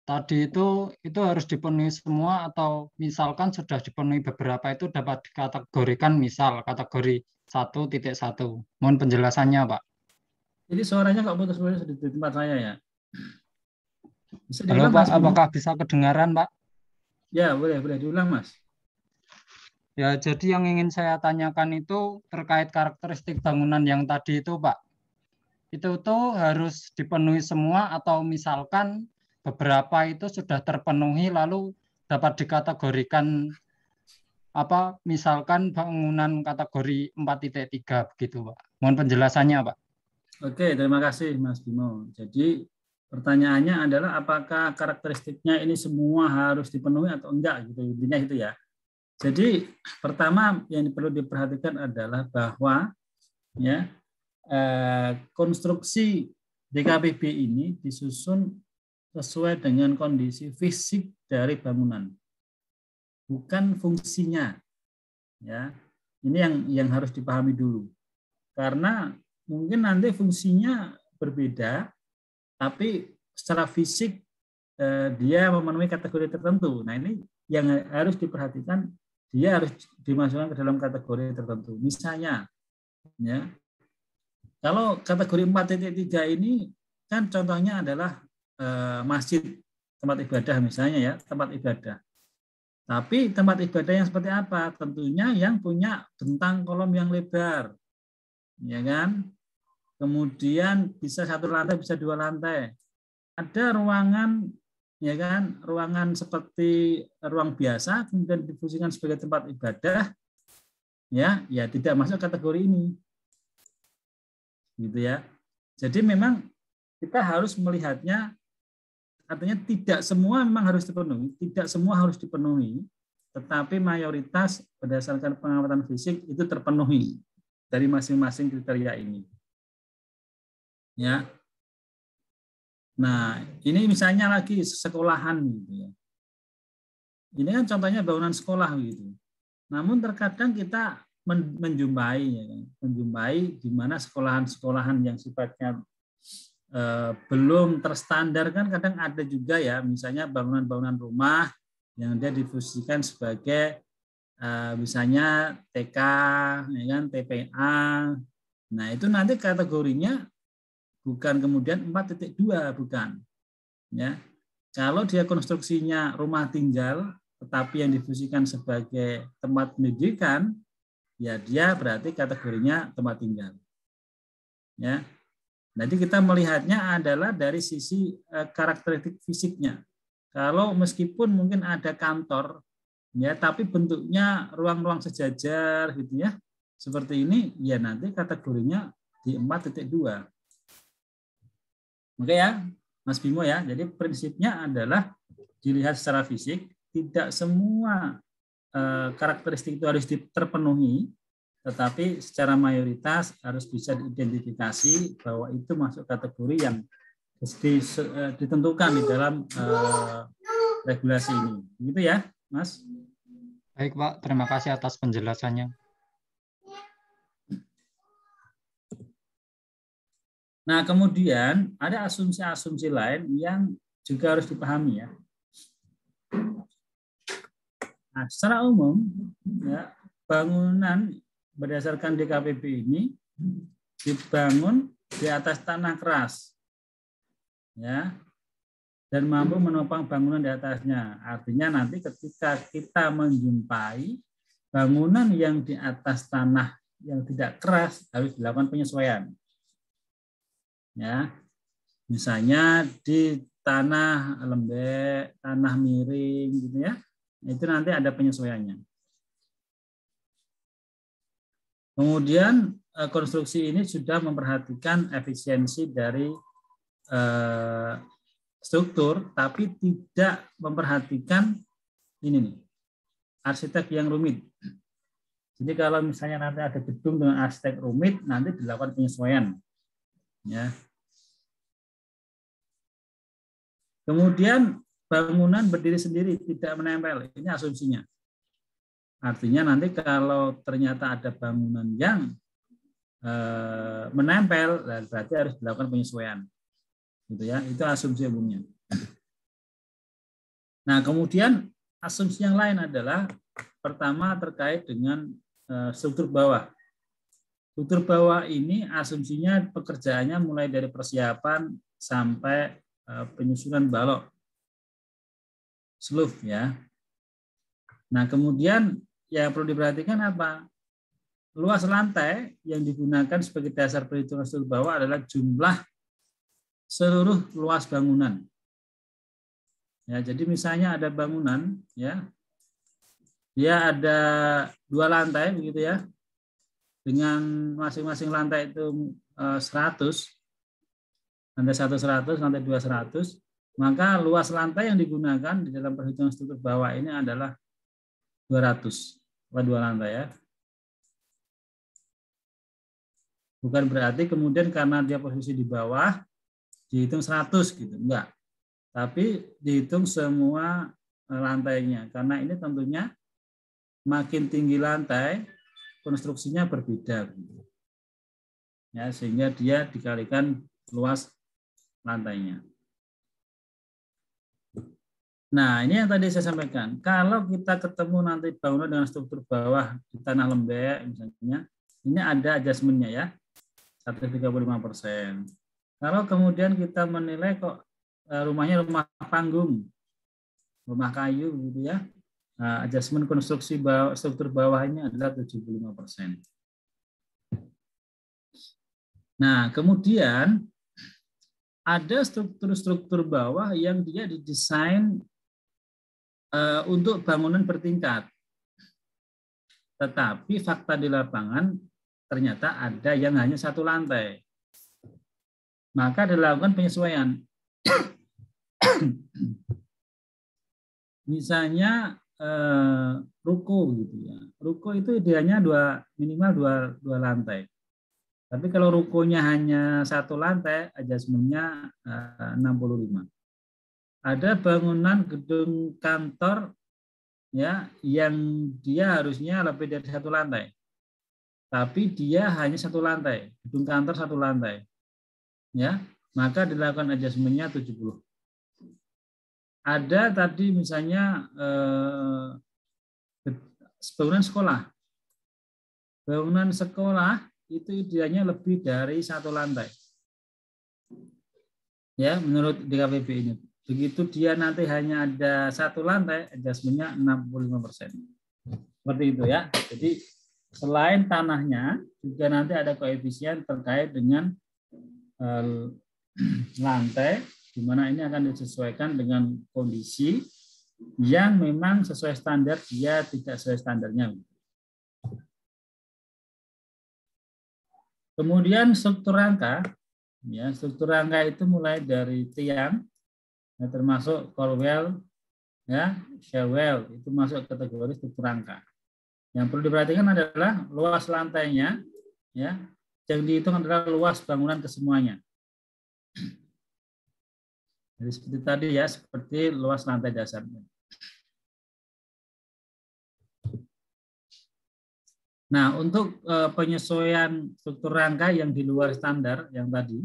tadi itu harus dipenuhi semua atau misalkan sudah dipenuhi beberapa itu dapat dikategorikan misal kategori 1.1. Mohon penjelasannya, Pak. Jadi suaranya kok putus-putus di tempat saya ya? Bisa Halo, diulang, Pak, Mas Bimo? apakah bisa kedengaran, Pak? Ya, boleh diulang, Mas. Ya, jadi yang ingin saya tanyakan itu terkait karakteristik bangunan yang tadi itu, Pak. Itu tuh harus dipenuhi semua atau misalkan beberapa itu sudah terpenuhi lalu dapat dikategorikan apa misalkan bangunan kategori 4.3 begitu, Pak. Mohon penjelasannya, Pak. Oke, terima kasih Mas Bimo. Jadi pertanyaannya adalah apakah karakteristiknya ini semua harus dipenuhi atau enggak gitu, intinya itu ya. Jadi pertama yang perlu diperhatikan adalah bahwa ya konstruksi DKPB ini disusun sesuai dengan kondisi fisik dari bangunan, bukan fungsinya. Ya, ini yang harus dipahami dulu. Karena mungkin nanti fungsinya berbeda, tapi secara fisik dia memenuhi kategori tertentu. Nah, ini yang harus diperhatikan dia harus dimasukkan ke dalam kategori tertentu. Misalnya, ya, kalau kategori 4.3 ini kan contohnya adalah masjid, tempat ibadah misalnya ya, tempat ibadah. Tapi tempat ibadah yang seperti apa? Tentunya yang punya bentang kolom yang lebar, ya kan? Kemudian bisa 1 lantai, bisa 2 lantai. Ada ruangan, ya kan? Ruangan seperti ruang biasa, kemudian difungsikan sebagai tempat ibadah, ya tidak masuk kategori ini, gitu ya. Jadi memang kita harus melihatnya. Artinya tidak semua memang harus dipenuhi, tidak semua harus dipenuhi, tetapi mayoritas berdasarkan pengamatan fisik itu terpenuhi dari masing-masing kriteria ini. Ya. Nah, ini misalnya lagi sekolahan gitu ya. Ini kan contohnya bangunan sekolah gitu. Namun terkadang kita menjumpai ya, menjumpai di mana sekolahan-sekolahan yang sifatnya belum terstandar kan kadang ada juga ya, misalnya bangunan-bangunan rumah yang dia difungsikan sebagai misalnya TK, ya kan, TPA. Nah itu nanti kategorinya bukan kemudian 4.2, bukan. Ya, kalau dia konstruksinya rumah tinggal, tetapi yang difungsikan sebagai tempat pendidikan, ya dia berarti kategorinya tempat tinggal. Ya. Jadi kita melihatnya adalah dari sisi karakteristik fisiknya. Kalau meskipun mungkin ada kantor, ya, tapi bentuknya ruang-ruang sejajar, gitu ya, seperti ini, ya nanti kategorinya di 4.2. Oke ya, Mas Bimo ya. Jadi prinsipnya adalah dilihat secara fisik, tidak semua karakteristik itu harus terpenuhi. Tetapi secara mayoritas harus bisa diidentifikasi bahwa itu masuk kategori yang ditentukan di dalam regulasi ini. Begitu ya, Mas? Baik, Pak. Terima kasih atas penjelasannya. Nah, kemudian ada asumsi-asumsi lain yang juga harus dipahami ya. Nah, secara umum, ya, bangunan berdasarkan DKPB ini dibangun di atas tanah keras, ya, dan mampu menopang bangunan di atasnya. Artinya nanti ketika kita menjumpai bangunan yang di atas tanah yang tidak keras harus dilakukan penyesuaian. Ya, misalnya di tanah lembek, tanah miring, gitu ya, itu nanti ada penyesuaiannya. Kemudian konstruksi ini sudah memperhatikan efisiensi dari struktur, tapi tidak memperhatikan ini nih, arsitek yang rumit. Jadi kalau misalnya nanti ada gedung dengan arsitek rumit, nanti dilakukan penyesuaian. Ya. Kemudian bangunan berdiri sendiri, tidak menempel. Ini asumsinya. Artinya nanti kalau ternyata ada bangunan yang menempel, berarti harus dilakukan penyesuaian, gitu ya. Itu asumsi umumnya. Nah, kemudian asumsi yang lain adalah pertama terkait dengan struktur bawah. Struktur bawah ini asumsinya pekerjaannya mulai dari persiapan sampai penyusunan balok, sloof ya. Nah, kemudian yang perlu diperhatikan apa? Luas lantai yang digunakan sebagai dasar perhitungan struktur bawah adalah jumlah seluruh luas bangunan. Ya, jadi misalnya ada bangunan, ya, dia ada 2 lantai, begitu ya, dengan masing-masing lantai itu 100, lantai 1 100, lantai 2 100, maka luas lantai yang digunakan di dalam perhitungan struktur bawah ini adalah 200, 2 lantai ya. Bukan berarti kemudian karena dia posisi di bawah dihitung 100 gitu, enggak. Tapi dihitung semua lantainya, karena ini tentunya makin tinggi lantai konstruksinya berbeda. Ya, sehingga dia dikalikan luas lantainya. Nah, ini yang tadi saya sampaikan. Kalau kita ketemu nanti bangunan dengan struktur bawah di tanah lembek, misalnya, ini ada adjustment-nya ya, 135%. Kalau kemudian kita menilai kok rumahnya rumah panggung, rumah kayu gitu ya, nah, adjustment konstruksi bawah, struktur bawahnya adalah 75%. Nah, kemudian ada struktur-struktur bawah yang dia didesain untuk bangunan bertingkat. Tetapi fakta di lapangan ternyata ada yang hanya satu lantai. Maka dilakukan penyesuaian. Misalnya ruko gitu ya. Ruko itu idealnya minimal dua lantai. Tapi kalau rukonya hanya satu lantai, adjustment-nya 65. Ada bangunan gedung kantor ya yang dia harusnya lebih dari satu lantai. Tapi dia hanya satu lantai, gedung kantor satu lantai. Ya, maka dilakukan adjustment-nya 70. Ada tadi misalnya bangunan sekolah. Bangunan sekolah itu idealnya lebih dari satu lantai. Ya, menurut DKPB ini. Begitu dia nanti hanya ada satu lantai, adjustment-nya 65%. Seperti itu ya. Jadi selain tanahnya, juga nanti ada koefisien terkait dengan lantai, di mana ini akan disesuaikan dengan kondisi yang memang sesuai standar, dia tidak sesuai standarnya. Kemudian struktur rangka, ya struktur rangka itu mulai dari tiang, ya, termasuk core well, ya shear well, itu masuk kategori struktur rangka. Yang perlu diperhatikan adalah luas lantainya, ya yang dihitung adalah luas bangunan kesemuanya. Jadi seperti tadi ya, seperti luas lantai dasarnya. Nah, untuk penyesuaian struktur rangka yang di luar standar yang tadi,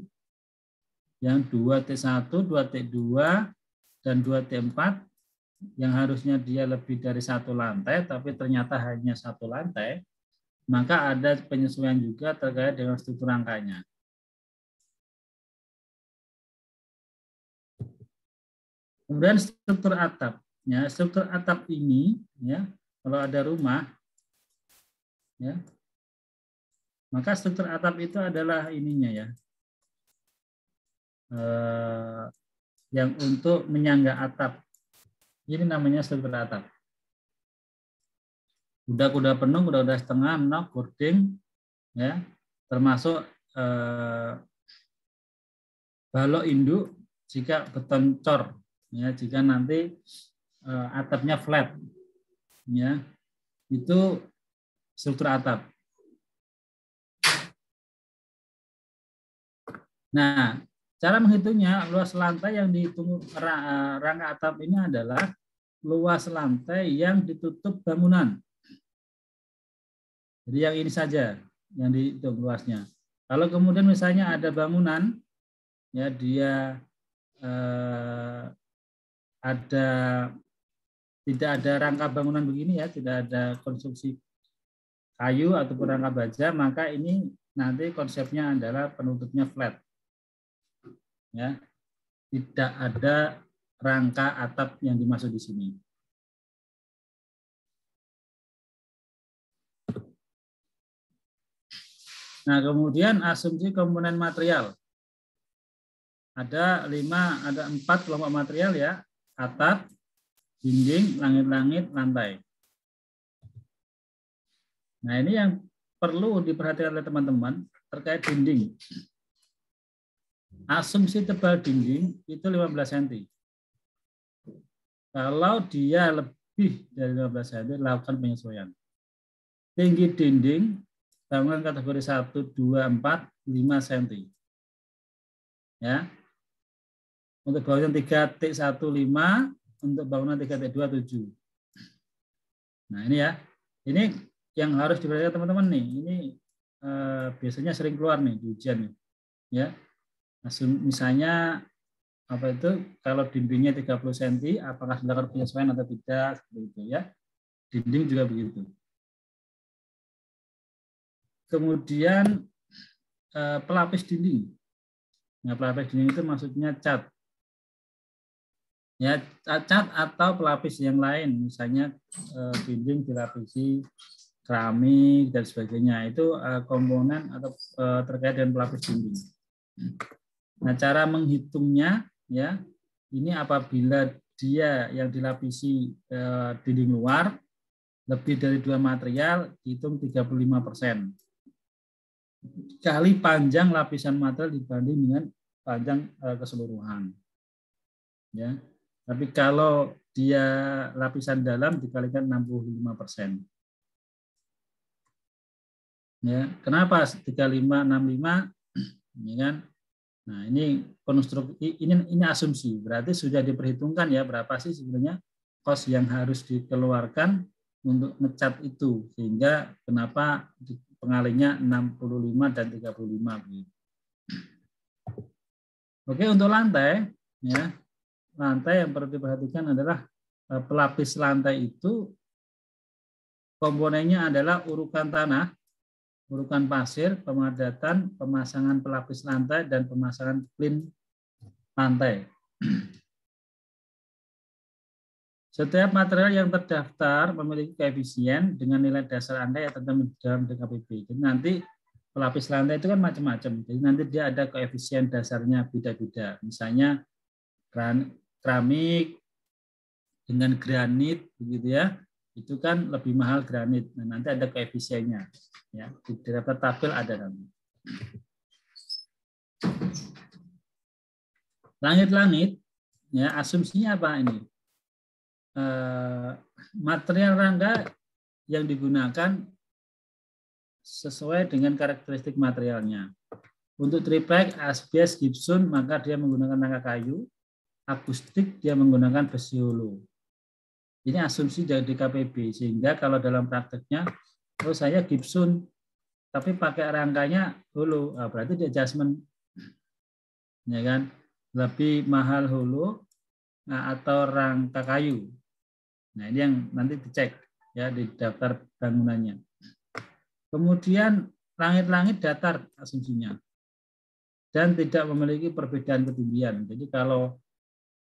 yang 2T1, 2T2, dan 2T4, yang harusnya dia lebih dari satu lantai, tapi ternyata hanya satu lantai, maka ada penyesuaian juga terkait dengan struktur rangkanya. Kemudian struktur atap. Ya, struktur atap ini, ya, kalau ada rumah, ya, maka struktur atap itu adalah ininya ya, yang untuk menyangga atap. Ini namanya struktur atap. Udah penuh, udah setengah, nok, boarding, ya, termasuk balok induk jika beton cor, ya, jika nanti atapnya flat, ya, itu struktur atap. Nah, cara menghitungnya, luas lantai yang dihitung rangka atap ini adalah luas lantai yang ditutup bangunan. Jadi yang ini saja yang dihitung luasnya. Kalau kemudian misalnya ada bangunan, ya dia tidak ada rangka bangunan begini ya, tidak ada konstruksi kayu ataupun rangka baja, maka ini nanti konsepnya adalah penutupnya flat. Ya, tidak ada rangka atap yang dimaksud di sini. Nah, kemudian asumsi komponen material. Ada 4 kelompok material ya, atap, dinding, langit-langit, lantai. Nah, ini yang perlu diperhatikan oleh teman-teman terkait dinding. Asumsi tebal dinding itu 15 cm. Kalau dia lebih dari 15 cm, lakukan penyesuaian. Tinggi dinding, bangunan kategori 1, 2, 4, 5 cm. Ya. Untuk bangunan 3T15, untuk bangunan 3T2, 7. Nah, ini ya. Ini yang harus diperhatikan teman-teman nih. Ini biasanya sering keluar nih di ujian nih. Ya. Misalnya apa itu kalau dindingnya 30 cm apakah dilakukan penyesuaian atau tidak, seperti itu ya. Dinding juga begitu. Kemudian pelapis dinding. Nah, pelapis dinding itu maksudnya cat. Ya, cat atau pelapis yang lain, misalnya dinding dilapisi keramik dan sebagainya. Itu komponen atau terkait dengan pelapis dinding. Nah, cara menghitungnya ya, ini apabila dia yang dilapisi dinding luar lebih dari 2 material, hitung 35%. Kali panjang lapisan material dibanding dengan panjang keseluruhan. Ya. Tapi kalau dia lapisan dalam dikalikan 65%. Ya, kenapa 35 65? Ini kan. Nah, ini konstruksi ini asumsi. Berarti sudah diperhitungkan ya berapa sih sebenarnya kos yang harus dikeluarkan untuk ngecat itu, sehingga kenapa pengalinya 65 dan 35 gitu. Oke, untuk lantai ya. Lantai yang perlu diperhatikan adalah pelapis lantai itu komponennya adalah urukan tanah, urukan pasir, pemadatan, pemasangan pelapis lantai, dan pemasangan klin lantai. Setiap material yang terdaftar memiliki koefisien dengan nilai dasar Anda yang tertentu dalam DKPB. Jadi nanti pelapis lantai itu kan macam-macam. Jadi nanti dia ada koefisien dasarnya beda-beda. Misalnya keramik dengan granit, begitu ya. Itu kan lebih mahal granit. Nah, nanti ada koefisiennya. Ya, di daftar tabel ada nanti. Langit-langit, ya asumsinya apa ini? Material rangka yang digunakan sesuai dengan karakteristik materialnya. Untuk triplek, asbes, gipsun, maka dia menggunakan rangka kayu. Akustik dia menggunakan besi hulu. Ini asumsi dari DKPB, sehingga kalau dalam prakteknya, oh saya gipsun, tapi pakai rangkanya hulu, berarti di adjustment, ya kan, lebih mahal hulu atau rangka kayu. Nah, ini yang nanti dicek ya di daftar bangunannya. Kemudian langit-langit datar asumsinya dan tidak memiliki perbedaan ketinggian. Jadi kalau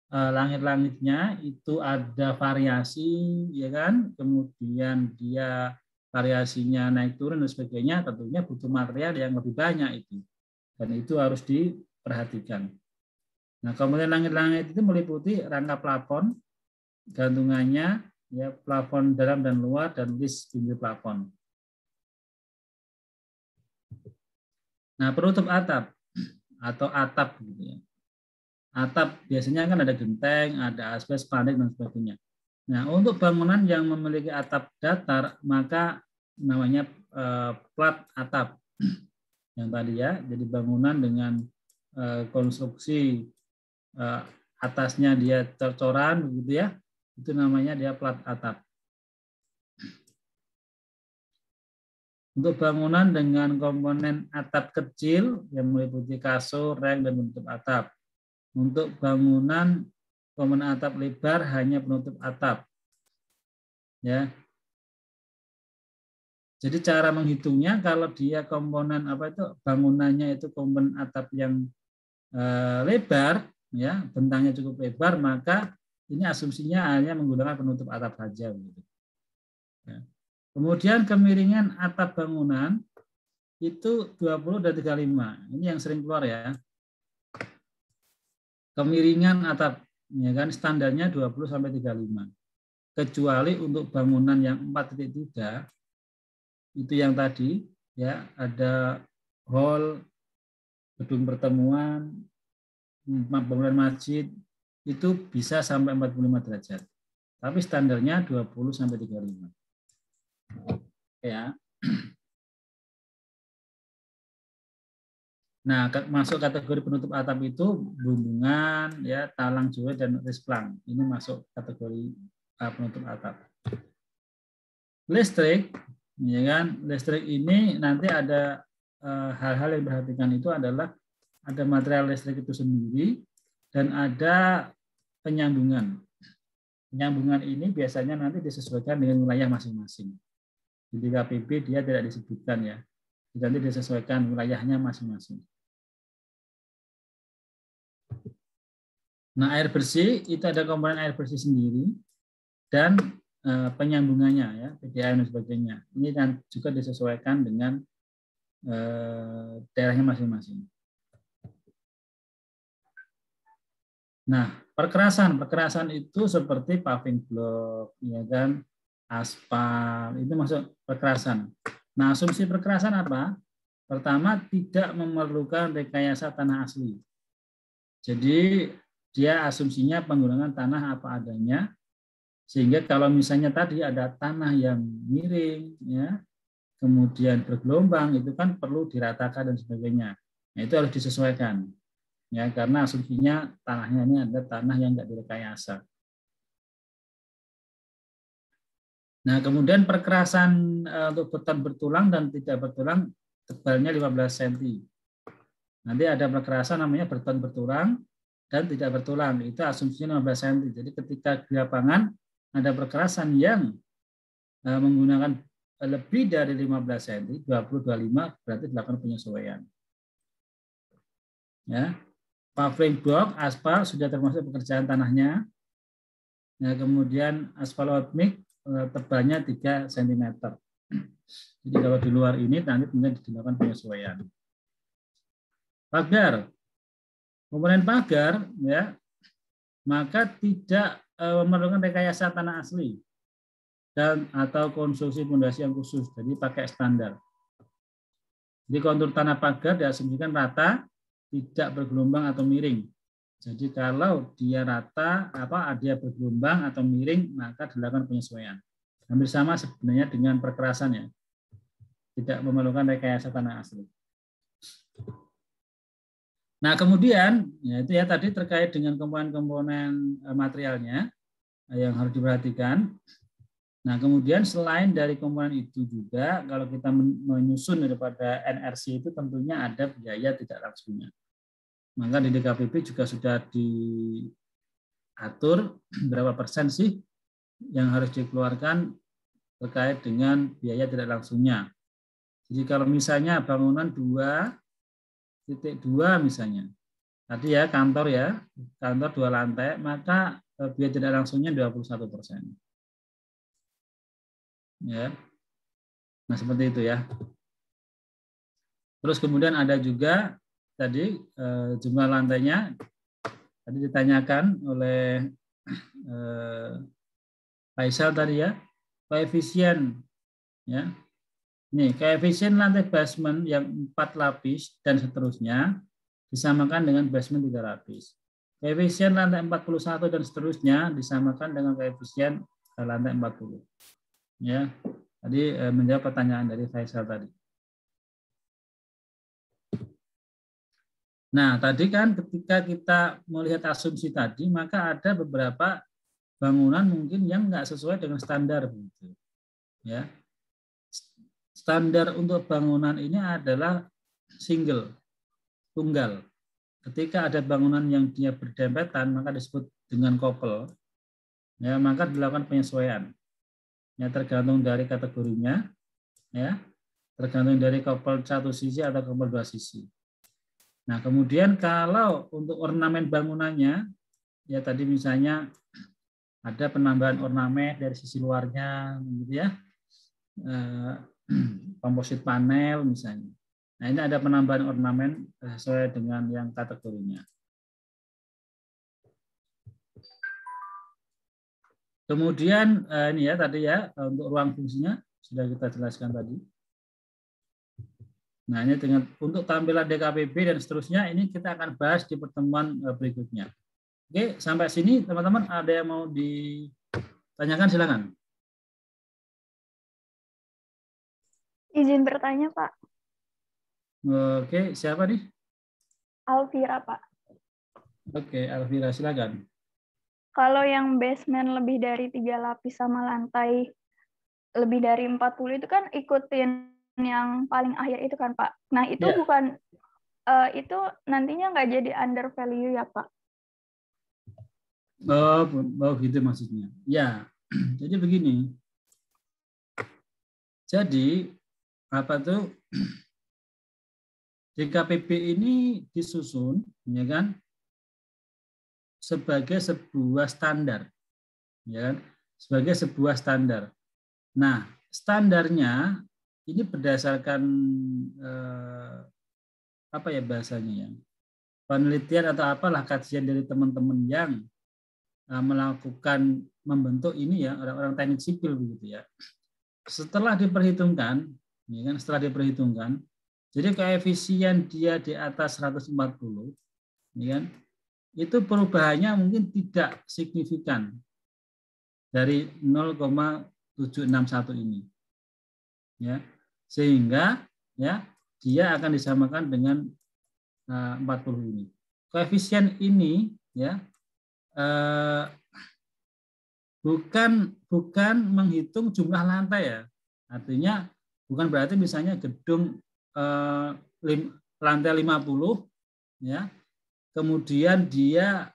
langit-langitnya itu ada variasi, ya kan, kemudian dia variasinya naik turun dan sebagainya, tentunya butuh material yang lebih banyak itu, dan itu harus diperhatikan. Nah, kemudian langit-langit itu meliputi rangka plafon, gantungannya, ya plafon dalam dan luar, dan list pintu plafon. Nah, penutup atap atau atap gitu ya. Atap biasanya kan ada genteng, ada asbes, spandek dan sebagainya. Nah, untuk bangunan yang memiliki atap datar maka namanya plat atap. Yang tadi ya, jadi bangunan dengan konstruksi atasnya dia tercoran begitu ya. Itu namanya dia plat atap. Untuk bangunan dengan komponen atap kecil yang meliputi kasur, reng, dan penutup atap. Untuk bangunan komponen atap lebar hanya penutup atap. Ya. Jadi cara menghitungnya kalau dia komponen apa itu bangunannya itu komponen atap yang lebar, ya bentangnya cukup lebar, maka ini asumsinya hanya menggunakan penutup atap saja. Gitu. Ya. Kemudian kemiringan atap bangunan itu 20 dan 35. Ini yang sering keluar ya. Kemiringan atap, ya kan standarnya 20 sampai 35. Kecuali untuk bangunan yang 4.3 itu yang tadi ya ada hall, gedung pertemuan, bangunan masjid itu bisa sampai 45 derajat. Tapi standarnya 20 sampai 35. Ya. Nah, masuk kategori penutup atap itu bumbungan, ya, talang joe dan risplang. Ini masuk kategori penutup atap. Listrik, ya kan? Listrik ini nanti ada hal-hal yang diperhatikan itu adalah ada material listrik itu sendiri, dan ada penyambungan. Penyambungan ini biasanya nanti disesuaikan dengan wilayah masing-masing. Di DKPB dia tidak disebutkan ya. Nanti disesuaikan wilayahnya masing-masing. Nah, air bersih itu ada komponen air bersih sendiri dan penyambungannya ya, PDAM dan sebagainya. Ini kan juga disesuaikan dengan daerahnya masing-masing. Nah, perkerasan itu seperti paving block, ya kan, aspal, itu masuk perkerasan. Nah, asumsi perkerasan apa? Pertama, tidak memerlukan rekayasa tanah asli. Jadi, dia asumsinya penggunaan tanah apa adanya, sehingga kalau misalnya tadi ada tanah yang miring, ya, kemudian bergelombang, itu kan perlu diratakan dan sebagainya. Nah, itu harus disesuaikan. Ya, karena asumsinya tanahnya ini ada tanah yang enggak direkayasa. Nah, kemudian perkerasan untuk beton bertulang dan tidak bertulang tebalnya 15 cm. Nanti ada perkerasan namanya beton bertulang dan tidak bertulang. Itu asumsinya 15 cm. Jadi ketika di lapangan ada perkerasan yang menggunakan lebih dari 15 cm, 20-25 berarti dilakukan penyesuaian. Ya. Paving block, aspal sudah termasuk pekerjaan tanahnya. Nah, kemudian aspal hot mix tebalnya 3 cm. Jadi kalau di luar ini nanti kemudian dilakukan penyesuaian. Pagar, komponen pagar ya, maka tidak memerlukan rekayasa tanah asli dan atau konstruksi fondasi yang khusus. Jadi pakai standar. Jadi kontur tanah pagar diasumsikan rata, tidak bergelombang atau miring. Jadi kalau dia rata, dia bergelombang atau miring, maka dilakukan penyesuaian. Hampir sama sebenarnya dengan perkerasan ya. Tidak memerlukan rekayasa tanah asli. Nah, kemudian ya itu ya tadi terkait dengan komponen-komponen materialnya yang harus diperhatikan. Nah, kemudian selain dari komponen itu juga kalau kita menyusun daripada NRC itu tentunya ada biaya tidak langsungnya. Maka di DKPP juga sudah diatur berapa persen sih yang harus dikeluarkan terkait dengan biaya tidak langsungnya. Jadi kalau misalnya bangunan 2.2 misalnya, tadi ya kantor 2 lantai, maka biaya tidak langsungnya 21%. Ya, nah seperti itu ya. Terus kemudian ada juga tadi jumlah lantainya tadi ditanyakan oleh Faisal tadi ya, koefisien ya. Nih, koefisien lantai basement yang 4 lapis dan seterusnya disamakan dengan basement 3 lapis. Koefisien lantai 41 dan seterusnya disamakan dengan koefisien lantai 40. Ya. Tadi menjawab pertanyaan dari Faisal tadi. Nah, tadi kan ketika kita melihat asumsi tadi, maka ada beberapa bangunan mungkin yang nggak sesuai dengan standar. Ya. Standar untuk bangunan ini adalah single, tunggal. Ketika ada bangunan yang dia berdempetan, maka disebut dengan couple. Ya, maka dilakukan penyesuaian. Ya, tergantung dari kategorinya, ya, tergantung dari couple satu sisi atau couple dua sisi. Nah, kemudian kalau untuk ornamen bangunannya, ya tadi misalnya ada penambahan ornamen dari sisi luarnya, gitu ya, komposit panel misalnya. Nah, ini ada penambahan ornamen sesuai dengan yang kategorinya. Kemudian ini ya tadi ya untuk ruang fungsinya sudah kita jelaskan tadi. Nah, ini dengan untuk tampilan DKPB dan seterusnya ini kita akan bahas di pertemuan berikutnya. Oke, sampai sini teman-teman ada yang mau ditanyakan silakan. Izin bertanya, Pak. Oke, siapa nih? Alvira, Pak. Oke, Alvira silakan. Kalau yang basement lebih dari 3 lapis sama lantai lebih dari 40 itu kan ikutin yang paling akhir itu kan, Pak. Nah, itu bukan itu nantinya nggak jadi under value ya, Pak? Oh gitu maksudnya. Ya, jadi begini. Jadi apa tuh DKPB ini disusun, ya kan, sebagai sebuah standar, ya kan, sebagai sebuah standar. Nah, standarnya ini berdasarkan apa ya bahasanya ya, penelitian atau apalah kajian dari teman-teman yang melakukan membentuk ini ya, orang-orang teknik sipil begitu ya. Setelah diperhitungkan, ya kan, setelah diperhitungkan, jadi koefisien dia di atas 140, ya kan, itu perubahannya mungkin tidak signifikan dari 0,761 ini, ya, sehingga ya dia akan disamakan dengan 40 ini. Koefisien ini ya bukan menghitung jumlah lantai ya. Artinya bukan berarti misalnya gedung lantai 50 ya. Kemudian dia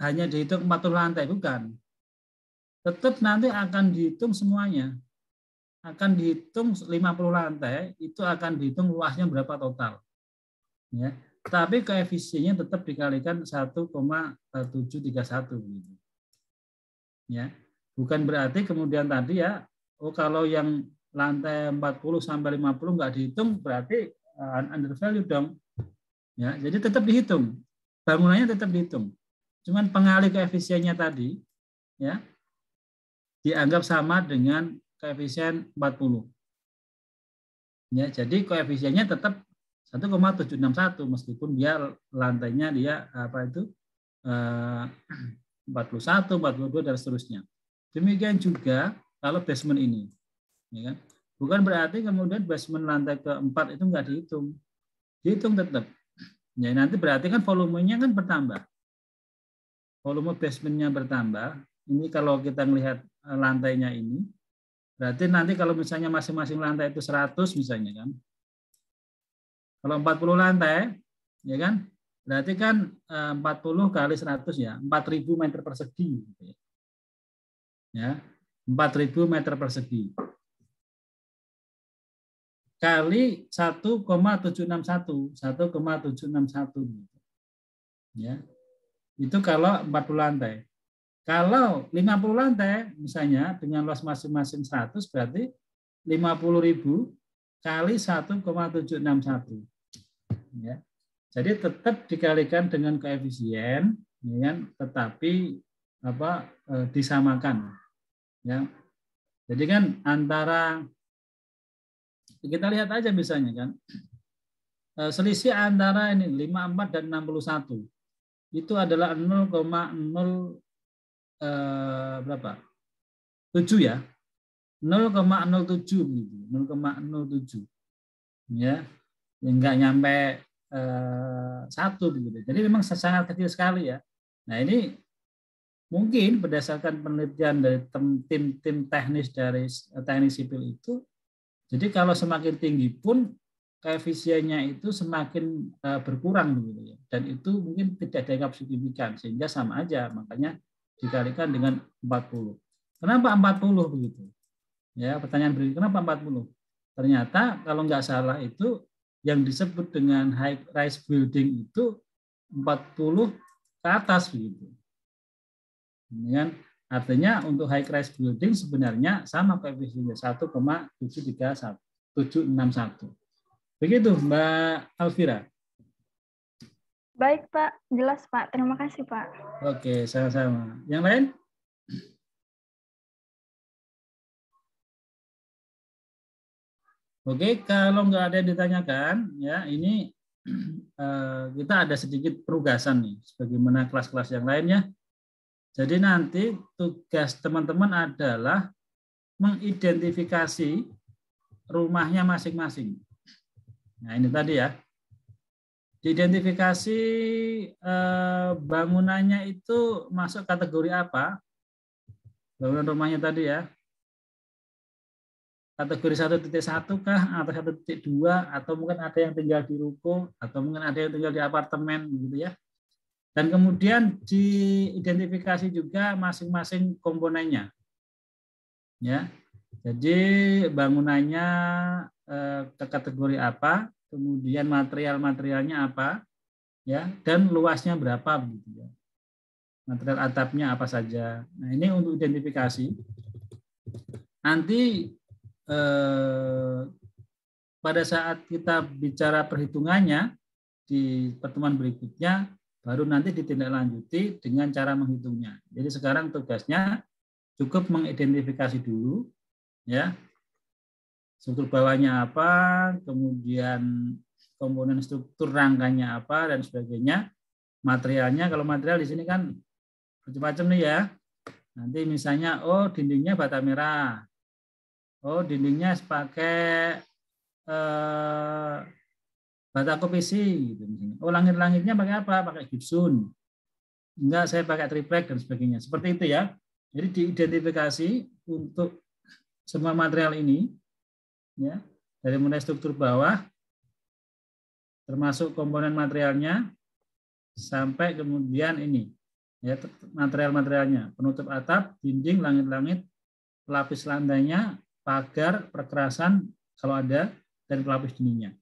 hanya dihitung 40 lantai, bukan. Tetap nanti akan dihitung semuanya. Akan dihitung 50 lantai, itu akan dihitung luasnya berapa total. Ya. Tapi koefisiennya tetap dikalikan 1,731 gitu. Ya. Bukan berarti kemudian tadi ya, oh kalau yang lantai 40 sampai 50 nggak dihitung berarti undervalue dong. Ya, jadi tetap dihitung. Bangunannya tetap dihitung. Cuman pengalih koefisiennya tadi ya dianggap sama dengan koefisien 40. Ya, jadi koefisiennya tetap 1,761 meskipun dia lantainya dia apa itu 41, 42 dan seterusnya. Demikian juga kalau basement ini, ya kan? Bukan berarti kemudian basement lantai keempat itu nggak dihitung, dihitung tetap. Ya nanti berarti kan volumenya kan bertambah, volume basementnya bertambah. Ini kalau kita melihat lantainya ini, berarti nanti kalau misalnya masing-masing lantai itu 100 misalnya kan, kalau 40 lantai, ya kan, berarti kan 40 kali 100 ya, 4.000 meter persegi. Ya, 4.000 meter persegi. Kali 1,761, 1,761. Ya, itu kalau 40 lantai. Kalau 50 lantai, misalnya dengan luas masing-masing 100, berarti 50.000 kali 1,761. Ya. Jadi tetap dikalikan dengan koefisien, ya kan, tetapi apa disamakan. Ya. Jadi kan antara kita lihat aja misalnya kan selisih antara ini 54 dan 61 itu adalah 0,0 berapa? 7 ya. 0,07 gitu. 0,07. Ya. Enggak nyampe 1 begitu. Jadi memang sangat kecil sekali ya. Nah, ini mungkin berdasarkan penelitian dari tim teknis dari teknik sipil itu, jadi kalau semakin tinggi pun koefisiennya itu semakin berkurang begitu ya. Dan itu mungkin tidak dianggap signifikan sehingga sama aja, makanya dikalikan dengan 40. Kenapa 40 begitu? Ya, pertanyaan berikutnya, kenapa 40? Ternyata kalau nggak salah itu yang disebut dengan high rise building itu 40 ke atas begitu. Kan? Artinya untuk high rise building sebenarnya sama koefisiennya 1,761. Begitu Mbak Alvira. Baik Pak, jelas Pak. Terima kasih Pak. Oke, sama-sama. Yang lain? Oke, kalau nggak ada yang ditanyakan, ya ini kita ada sedikit perugasan nih, sebagaimana kelas-kelas yang lainnya. Jadi nanti tugas teman-teman adalah mengidentifikasi rumahnya masing-masing. Nah ini tadi ya, diidentifikasi bangunannya itu masuk kategori apa? Bangunan rumahnya tadi ya. Kategori 1.1 kah atau 1.2 atau mungkin ada yang tinggal di ruko atau mungkin ada yang tinggal di apartemen gitu ya. Dan kemudian diidentifikasi juga masing-masing komponennya. Ya. Jadi bangunannya ke kategori apa, kemudian material-materialnya apa, ya, dan luasnya berapa begitu ya. Material atapnya apa saja. Nah, ini untuk identifikasi. Nanti pada saat kita bicara perhitungannya di pertemuan berikutnya, baru nanti ditindaklanjuti dengan cara menghitungnya. Jadi sekarang tugasnya cukup mengidentifikasi dulu, ya, struktur bawahnya apa, kemudian komponen struktur rangkanya apa dan sebagainya. Materialnya, kalau material di sini kan macam-macam nih ya. Nanti misalnya, oh dindingnya bata merah, oh dindingnya pakai bata kopisi, gitu misalnya. Oh langit-langitnya pakai apa? Pakai gipsun. Enggak, saya pakai triplek dan sebagainya. Seperti itu ya. Jadi diidentifikasi untuk semua material ini, ya, dari mulai struktur bawah, termasuk komponen materialnya, sampai kemudian ini, ya, material-materialnya, penutup atap, dinding, langit-langit, pelapis lantainya, pagar, perkerasan kalau ada, dan pelapis dindingnya.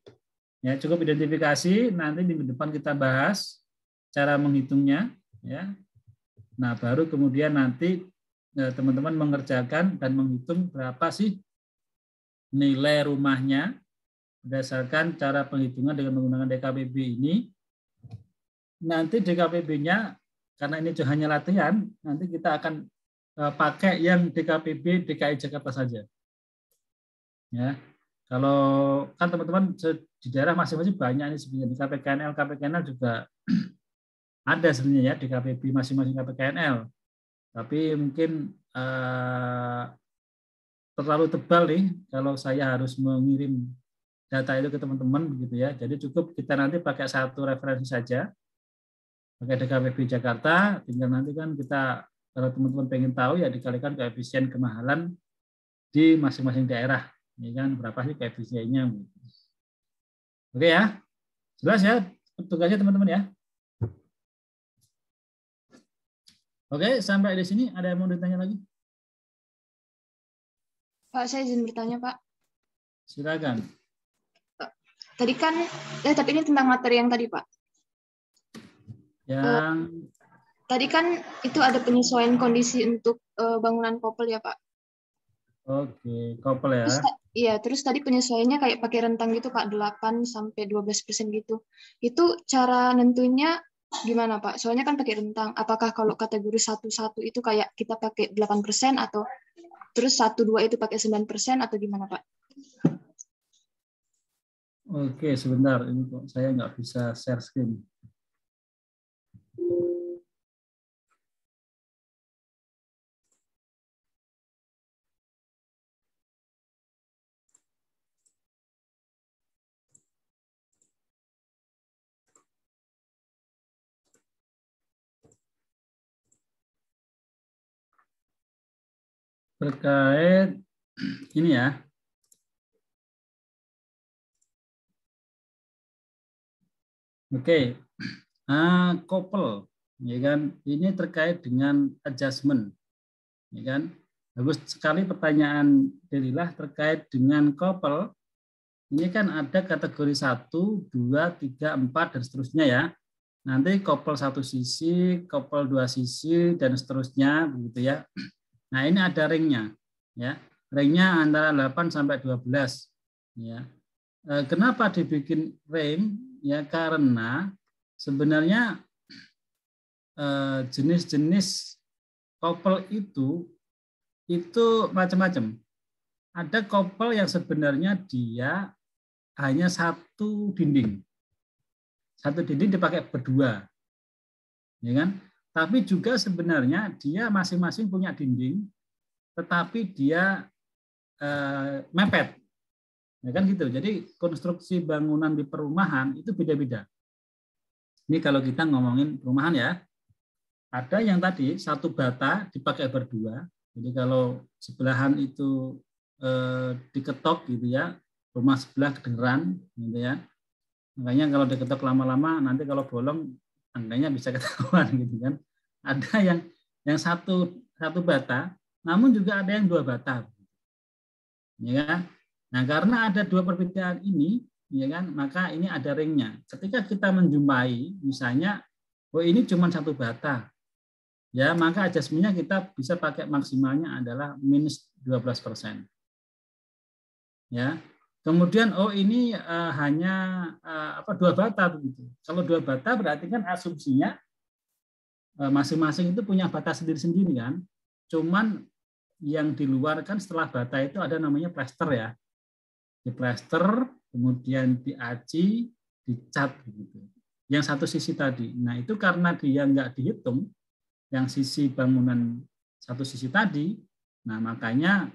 Ya, cukup identifikasi, nanti minggu depan kita bahas cara menghitungnya, ya. Nah, baru kemudian nanti teman-teman mengerjakan dan menghitung berapa sih nilai rumahnya berdasarkan cara penghitungan dengan menggunakan DKPB ini. Nanti DKPB-nya, karena ini hanya latihan, nanti kita akan pakai yang DKPB DKI Jakarta saja. Ya. Kalau kan teman-teman di daerah masing-masing banyak ini sebenarnya, di KPKNL juga ada sebenarnya ya di KPB masing-masing KPKNL. Tapi mungkin terlalu tebal nih kalau saya harus mengirim data itu ke teman-teman begitu ya. Jadi cukup kita nanti pakai satu referensi saja, pakai DKPB Jakarta. Tinggal nanti kan kita, kalau teman-teman pengen tahu ya dikalikan koefisien kemahalan di masing-masing daerah. Ini kan berapa sih koefisiennya? Oke ya, jelas ya tugasnya teman-teman ya. Oke, sampai di sini ada yang mau ditanya lagi? Pak, saya izin bertanya, Pak. Silakan. Tadi kan, tapi ini tentang materi yang tadi, Pak. Yang tadi kan itu ada penyesuaian kondisi untuk bangunan kopel ya, Pak. Oke, kopel ya. Terus tadi penyesuaiannya kayak pakai rentang gitu, Pak, 8-12% gitu. Itu cara nentunya gimana, Pak? Soalnya kan pakai rentang. Apakah kalau kategori 1-1 itu kayak kita pakai 8% atau terus 1-2 itu pakai 9% atau gimana, Pak? Oke, sebentar. Ini kok saya nggak bisa share screen. Terkait ini ya. Oke. Kopel, ya kan? Ini terkait dengan adjustment, ya kan? Bagus sekali pertanyaan Delilah terkait dengan kopel. Ini kan ada kategori 1, 2, 3, 4 dan seterusnya ya. Nanti kopel satu sisi, kopel 2 sisi dan seterusnya begitu ya. Nah, ini ada ringnya ya. Ringnya antara 8 sampai 12 ya. Kenapa dibikin ring? Ya karena sebenarnya jenis-jenis kopel itu macam-macam. Ada kopel yang sebenarnya dia hanya satu dinding. Satu dinding dipakai berdua. Ya kan? Tapi juga sebenarnya dia masing-masing punya dinding, tetapi dia mepet. Ya kan gitu. Jadi konstruksi bangunan di perumahan itu beda-beda. Ini kalau kita ngomongin perumahan ya. Ada yang tadi satu bata dipakai berdua. Jadi kalau sebelahan itu diketok gitu ya, rumah sebelah kedengeran gitu ya. Makanya kalau diketok lama-lama nanti kalau bolong angkanya bisa ketahuan gitu kan. Ada yang satu bata, namun juga ada yang 2 bata. Ya kan? Nah, karena ada 2 perbedaan ini, ya kan, maka ini ada ringnya. Ketika kita menjumpai, misalnya, oh ini cuma 1 bata, ya maka adjustment-nya kita bisa pakai maksimalnya adalah minus 12%. Ya. Kemudian oh ini hanya 2 bata begitu. Kalau 2 bata berarti kan asumsinya masing-masing itu punya bata sendiri-sendiri kan. Cuman yang di luar kan setelah bata itu ada namanya plester ya. Di plester, kemudian diaci, dicat begitu. Yang satu sisi tadi. Nah, itu karena dia nggak dihitung yang sisi bangunan satu sisi tadi, nah makanya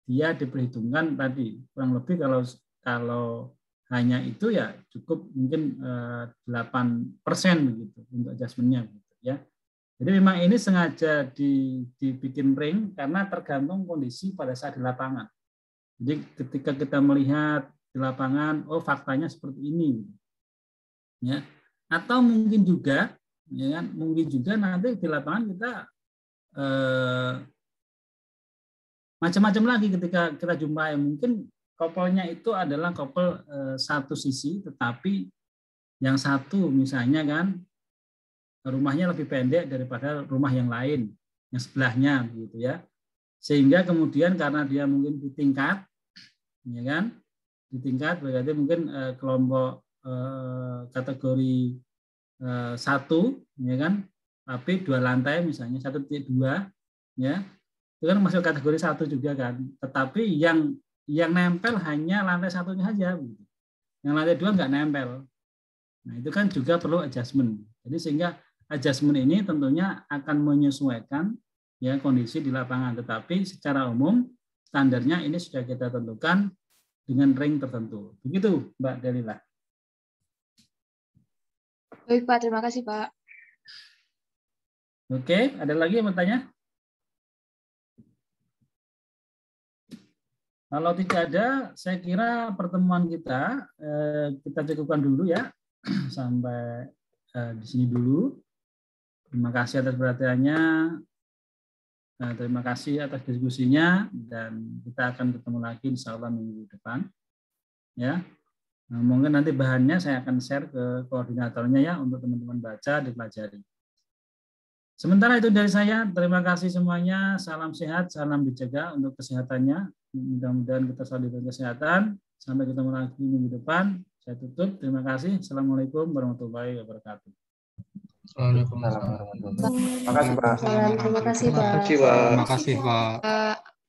dia diperhitungkan tadi kurang lebih kalau hanya itu ya cukup mungkin 8% begitu untuk adjustment-nya gitu ya. Jadi memang ini sengaja dibikin ring karena tergantung kondisi pada saat di lapangan. Jadi ketika kita melihat di lapangan, oh faktanya seperti ini, ya. Atau mungkin juga, ya kan, mungkin juga nanti di lapangan kita macam-macam lagi ketika kita jumpai. Mungkin kopelnya itu adalah kopel satu sisi, tetapi yang satu misalnya kan rumahnya lebih pendek daripada rumah yang lain, yang sebelahnya, gitu ya. Sehingga kemudian karena dia mungkin di tingkat, ya kan, di tingkat berarti mungkin kelompok kategori 1, ya kan, tapi 2 lantai misalnya 1.2, ya, itu kan masuk kategori 1 juga kan. Tetapi yang nempel hanya lantai 1-nya saja, gitu. Yang lantai 2 nggak nempel. Nah itu kan juga perlu adjustment. Jadi sehingga adjustment ini tentunya akan menyesuaikan ya kondisi di lapangan. Tetapi secara umum standarnya ini sudah kita tentukan dengan ring tertentu. Begitu Mbak Delila. Baik Pak, terima kasih Pak. Oke, ada lagi yang bertanya? Kalau tidak ada, saya kira pertemuan kita cukupkan dulu ya, sampai di sini dulu. Terima kasih atas perhatiannya, terima kasih atas diskusinya, dan kita akan ketemu lagi insya Allah minggu depan. Ya, nah, mungkin nanti bahannya saya akan share ke koordinatornya ya untuk teman-teman baca dipelajari. Sementara itu dari saya, terima kasih semuanya. Salam sehat, salam dijaga untuk kesehatannya. Mudah-mudahan kita selalu diberi kesehatan. Sampai ketemu lagi minggu depan. Saya tutup. Terima kasih. Assalamualaikum warahmatullahi wabarakatuh. Waalaikumsalam warahmatullahi wabarakatuh. Terima kasih Pak. Terima kasih Pak. Terima kasih Pak.